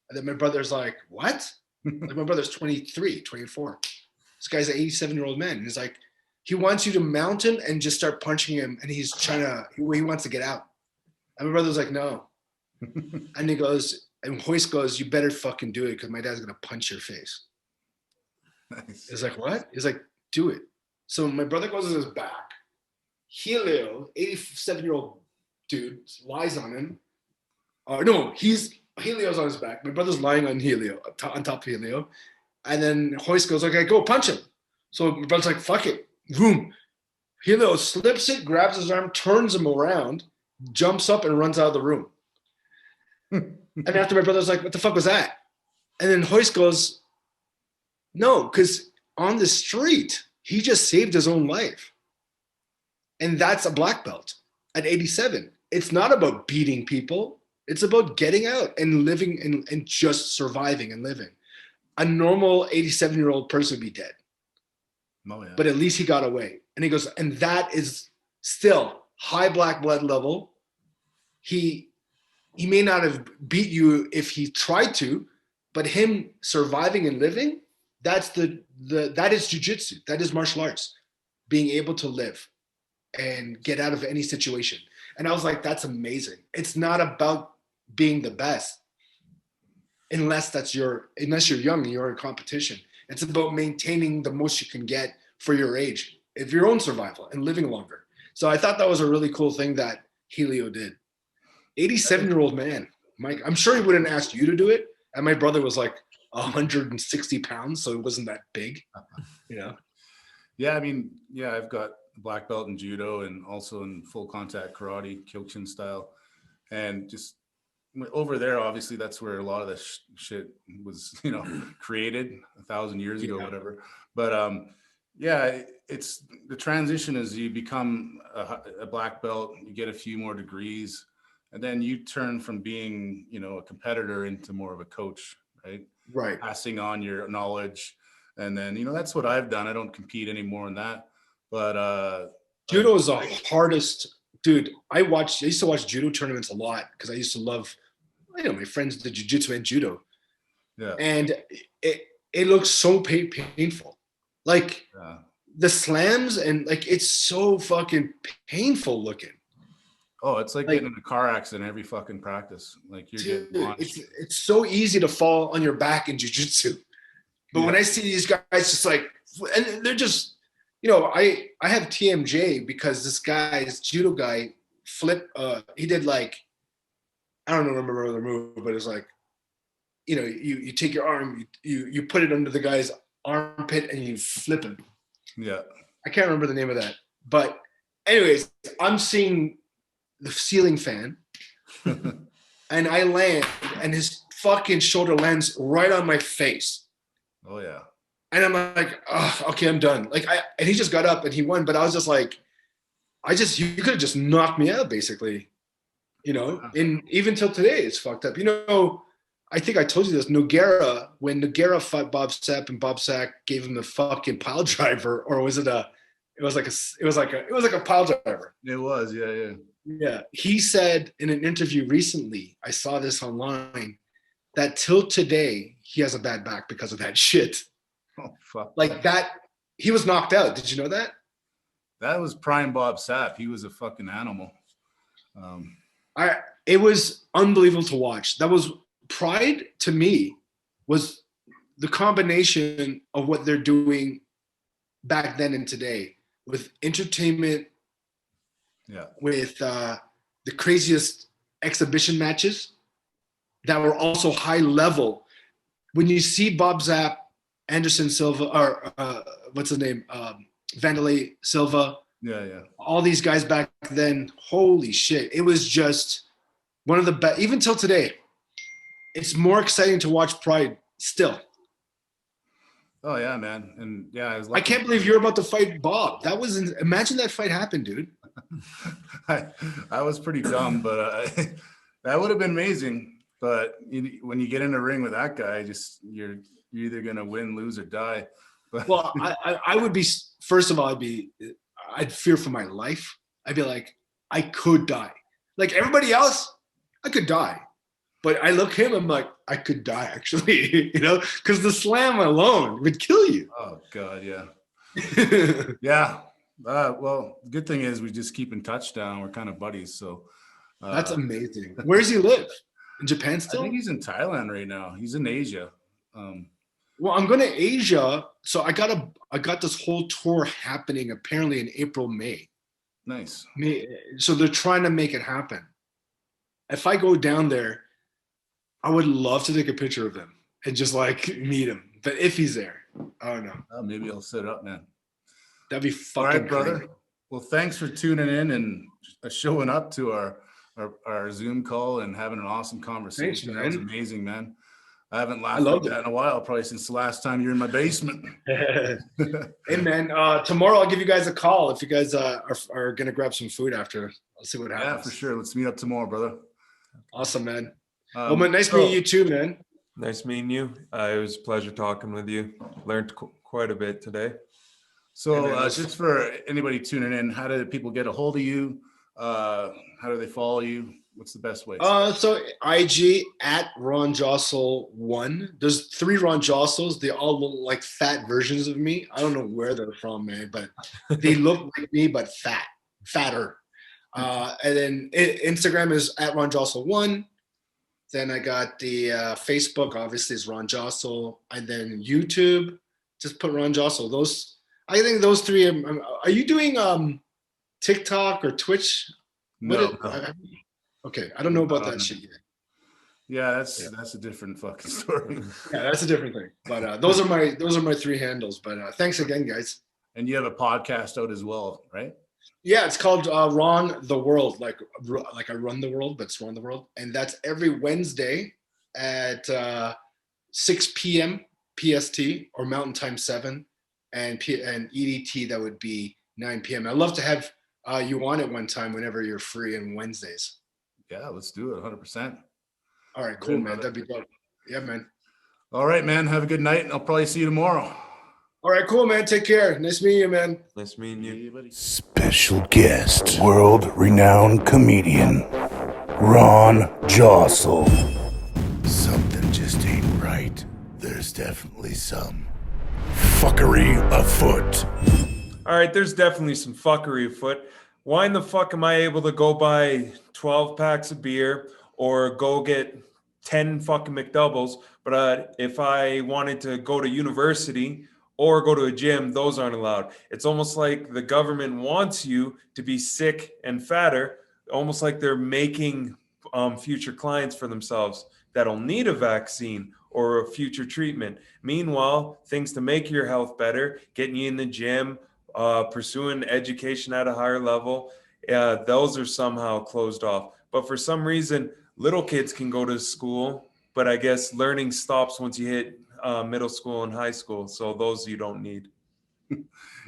[SPEAKER 5] And then my brother's like, what? Like my brother's 23, 24. This guy's an 87-year-old man. And he's like, he wants you to mount him and just start punching him. And he wants to get out. And my brother's like, no. And he goes, and Royce goes, you better fucking do it because my dad's going to punch your face. Nice. He's like, what? He's like, do it. So my brother goes on his back. Helio, 87-year-old dude, lies on him. Helio's on his back. My brother's lying on Helio, on top of Helio. And then Royce goes, okay, go punch him. So my brother's like, fuck it. Boom. Helio slips it, grabs his arm, turns him around, jumps up and runs out of the room. And after my brother's like, what the fuck was that? And then Royce goes, no, because on the street, he just saved his own life. And that's a black belt at 87. It's not about beating people. It's about getting out and living and just surviving and living. A normal 87-year-old person would be dead. Oh, yeah. But at least he got away. And he goes, and that is still high black blood level. He may not have beat you if he tried to, but him surviving and living, that is jiu-jitsu. That is martial arts. Being able to live and get out of any situation. And I was like, that's amazing. It's not about being the best unless you're young and you're in competition. It's about maintaining the most you can get for your age, of your own survival and living longer. So I thought that was a really cool thing that Helio did. 87-year-old man, Mike. I'm sure he wouldn't ask you to do it. And my brother was like 160 pounds, so it wasn't that big, you know?
[SPEAKER 2] Yeah, I mean, I've got black belt in judo and also in full contact karate, Kyokushin style. And just over there, obviously, that's where a lot of this shit was, created 1,000 years ago, whatever. But it's the transition is you become a black belt, you get a few more degrees, and then you turn from being, a competitor into more of a coach, right?
[SPEAKER 5] Right.
[SPEAKER 2] Passing on your knowledge. And then, that's what I've done. I don't compete anymore in that. But
[SPEAKER 5] judo is the hardest, dude. I used to watch judo tournaments a lot because I used to love, my friends did jiu-jitsu and judo. Yeah. And it looks so painful. Like the slams and it's so fucking painful looking.
[SPEAKER 2] Oh, it's like getting in a car accident every fucking practice. Like you're getting launched.
[SPEAKER 5] It's so easy to fall on your back in jiu-jitsu. But when I see these guys just and they're just, I have TMJ because this judo guy flipped, he did I don't remember the move, but it's you know, you take your arm, you put it under the guy's armpit and you flip him.
[SPEAKER 2] Yeah.
[SPEAKER 5] I can't remember the name of that. But anyways, I'm seeing the ceiling fan and I land and his fucking shoulder lands right on my face.
[SPEAKER 2] Oh yeah.
[SPEAKER 5] And I'm like, oh, okay, I'm done. Like and he just got up and he won, but I was just like, you could have just knocked me out basically, you know, and even till today it's fucked up. You know, I think I told you this, when Nogueira fought Bob Sapp and Bob Sapp gave him the fucking pile driver, or was it like a pile driver.
[SPEAKER 2] It was, yeah.
[SPEAKER 5] Yeah. He said in an interview recently, I saw this online, that till today he has a bad back because of that shit.
[SPEAKER 2] Oh fuck.
[SPEAKER 5] Like that, he was knocked out. Did you know that?
[SPEAKER 2] That was prime Bob Sapp. He was a fucking animal.
[SPEAKER 5] It was unbelievable to watch. That was Pride to me, was the combination of what they're doing back then and today with entertainment, with the craziest exhibition matches that were also high level. When you see Bob Zapp, Anderson Silva, or what's his name, Vanderlei Silva, all these guys back then, holy shit! It was just one of the best. Even till today, it's more exciting to watch Pride still.
[SPEAKER 2] Oh yeah, man, and yeah,
[SPEAKER 5] I can't believe you're about to fight Bob. Imagine that fight happened, dude.
[SPEAKER 2] I was pretty dumb, but that would have been amazing. But when you get in the ring with that guy, you're either gonna win, lose, or die. But
[SPEAKER 5] well, I would be, first of all, I'd fear for my life. I'd be like, I could die. Like everybody else, I could die. But I look at him, I'm like, I could die actually, you know, because the slam alone would kill you.
[SPEAKER 2] Oh God, yeah. Yeah. Well, good thing is we just keep in touch down. We're kind of buddies, so
[SPEAKER 5] that's amazing. Where does he live? In Japan still?
[SPEAKER 2] I think he's in Thailand right now. He's in Asia.
[SPEAKER 5] Well, I'm going to Asia, so I got this whole tour happening apparently in April, May.
[SPEAKER 2] Nice.
[SPEAKER 5] So they're trying to make it happen. If I go down there, I would love to take a picture of him and just like meet him. But if he's there, I don't know.
[SPEAKER 2] Maybe I'll set up, man.
[SPEAKER 5] That'd be fucking
[SPEAKER 2] all right, brother.
[SPEAKER 5] crazy.
[SPEAKER 2] Well, thanks for tuning in and showing up to our Zoom call and having an awesome conversation.
[SPEAKER 5] Thanks,
[SPEAKER 2] that was amazing, man. I haven't laughed
[SPEAKER 5] like
[SPEAKER 2] that in a while, probably since the last time you were in my basement.
[SPEAKER 5] Hey, man, tomorrow I'll give you guys a call if you guys are going to grab some food after. I'll see what happens.
[SPEAKER 2] Yeah, for sure. Let's meet up tomorrow, brother.
[SPEAKER 5] Awesome, man. Well, man, nice meeting you too, man.
[SPEAKER 3] Nice meeting you. It was a pleasure talking with you. Learned quite a bit today.
[SPEAKER 2] So just for anybody tuning in, how do people get a hold of you? How do they follow you? What's the best way?
[SPEAKER 5] So IG at Ron Josol 1. There's 3 Ron Josols. They all look like fat versions of me. I don't know where they're from, man, but they look like me, but fatter. And then Instagram is at Ron Josol 1. Then I got the Facebook, obviously, is Ron Josol. And then YouTube, just put Ron Josol. I think those 3. Are you doing TikTok or Twitch?
[SPEAKER 2] No.
[SPEAKER 5] Okay, I don't know about that shit yet.
[SPEAKER 2] Yeah, that's a different fucking story.
[SPEAKER 5] Yeah, that's a different thing. But those are my 3 handles. But thanks again, guys.
[SPEAKER 2] And you have a podcast out as well, right?
[SPEAKER 5] Yeah, it's called Ron the World, like I run the world, but it's Ron the World, and that's every Wednesday at 6 p.m. PST or Mountain Time 7, and EDT that would be 9 p.m. I'd love to have you on at one time whenever you're free on Wednesdays.
[SPEAKER 2] Yeah, let's do it 100%.
[SPEAKER 5] All right, cool, man. That'd be dope. Yeah, man.
[SPEAKER 2] All right, man. Have a good night, and I'll probably see you tomorrow.
[SPEAKER 5] All right, cool, man. Take care. Nice meeting you, man.
[SPEAKER 3] Nice meeting you.
[SPEAKER 1] Special guest, world-renowned comedian, Ron Josol. Something just ain't right. There's definitely some fuckery afoot.
[SPEAKER 3] All right, there's definitely some fuckery afoot. Why in the fuck am I able to go buy 12 packs of beer or go get 10 fucking McDoubles, but if I wanted to go to university or go to a gym, those aren't allowed? It's almost like the government wants you to be sick and fatter, almost like they're making future clients for themselves, that'll need a vaccine or a future treatment. Meanwhile, things to make your health better, getting you in the gym, pursuing education at a higher level, those are somehow closed off. But for some reason, little kids can go to school, but I guess learning stops once you hit middle school and high school. So those you don't need.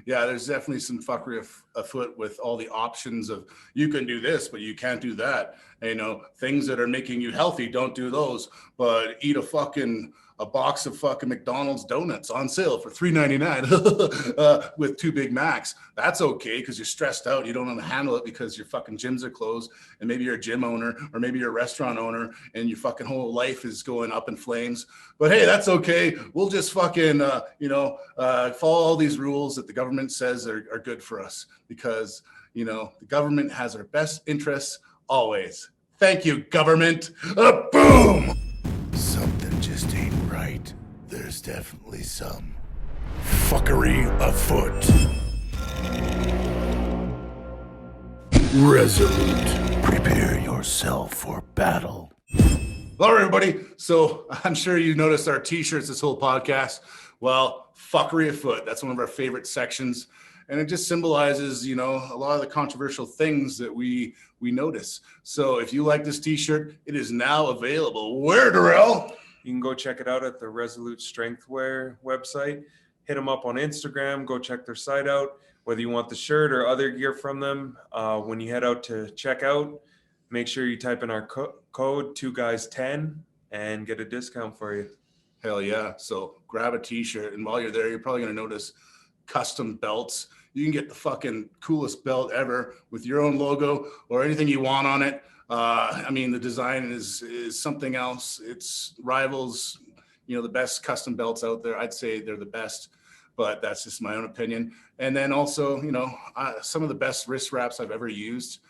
[SPEAKER 2] Yeah, there's definitely some fuckery afoot with all the options of you can do this, but you can't do that. And, you know, things that are making you healthy, don't do those, but eat a box of fucking McDonald's donuts on sale for $3.99 with 2 Big Macs. That's okay because you're stressed out. You don't know how to handle it because your fucking gyms are closed, and maybe you're a gym owner or maybe you're a restaurant owner and your fucking whole life is going up in flames. But hey, that's okay. We'll just fucking, follow all these rules that the government says are good for us because, you know, the government has our best interests always. Thank you, government. Boom!
[SPEAKER 1] Something just ain't right. There's definitely some fuckery afoot. Resolute. Prepare yourself for battle.
[SPEAKER 2] Hello, everybody. So I'm sure you noticed our t-shirts this whole podcast. Well, fuckery afoot. That's one of our favorite sections. And it just symbolizes, you know, a lot of the controversial things that we notice. So if you like this t-shirt, it is now available. Where, Darrell?
[SPEAKER 3] You can go check it out at the Resolute Strengthwear website. Hit them up on Instagram. Go check their site out. Whether you want the shirt or other gear from them, when you head out to check out, make sure you type in our code 2guys10 and get a discount for you.
[SPEAKER 2] Hell yeah. So grab a t-shirt. And while you're there, you're probably going to notice custom belts. You can get the fucking coolest belt ever with your own logo or anything you want on it. I mean, the design is something else. It's rivals, you know, the best custom belts out there. I'd say they're the best, but that's just my own opinion. And then also, you know, some of the best wrist wraps I've ever used.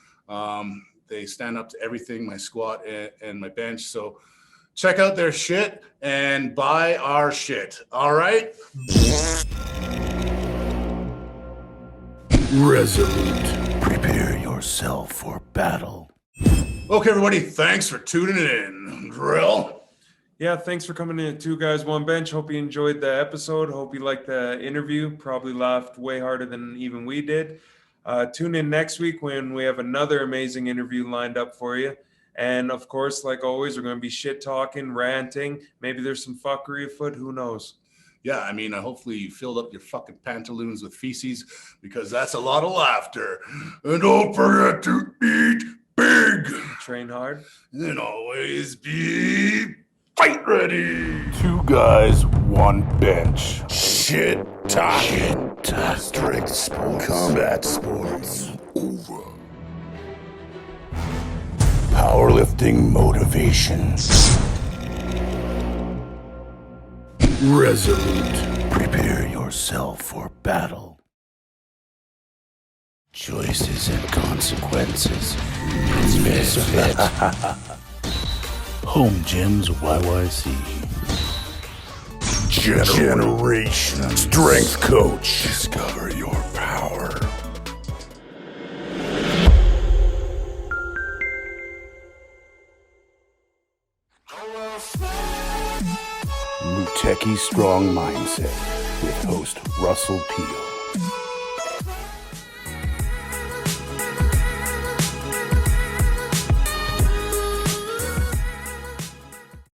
[SPEAKER 2] They stand up to everything, my squat and my bench. So check out their shit and buy our shit. All right?
[SPEAKER 1] Resolute. Prepare yourself for battle.
[SPEAKER 2] Okay, everybody, thanks for tuning in. Drill.
[SPEAKER 3] Yeah, thanks for coming in at 2 Guys 1 Bench. Hope you enjoyed the episode. Hope you liked the interview. Probably laughed way harder than even we did. Tune in next week when we have another amazing interview lined up for you. And of course, like always, we're going to be shit talking, ranting. Maybe there's some fuckery afoot. Who knows?
[SPEAKER 2] Yeah, I mean, hopefully you filled up your fucking pantaloons with feces because that's a lot of laughter. And don't forget to eat big.
[SPEAKER 3] Train hard.
[SPEAKER 2] And always be fight ready.
[SPEAKER 1] 2 guys, 1 bench. Shit talking. Strength sports. Combat sports. Over. Powerlifting motivation. Resolute. Prepare yourself for battle. Choices and consequences. Misfit. Home Gyms YYC. Generation Strength Coach. Discover your power. Muteki Strong Mindset with host Russell Peel.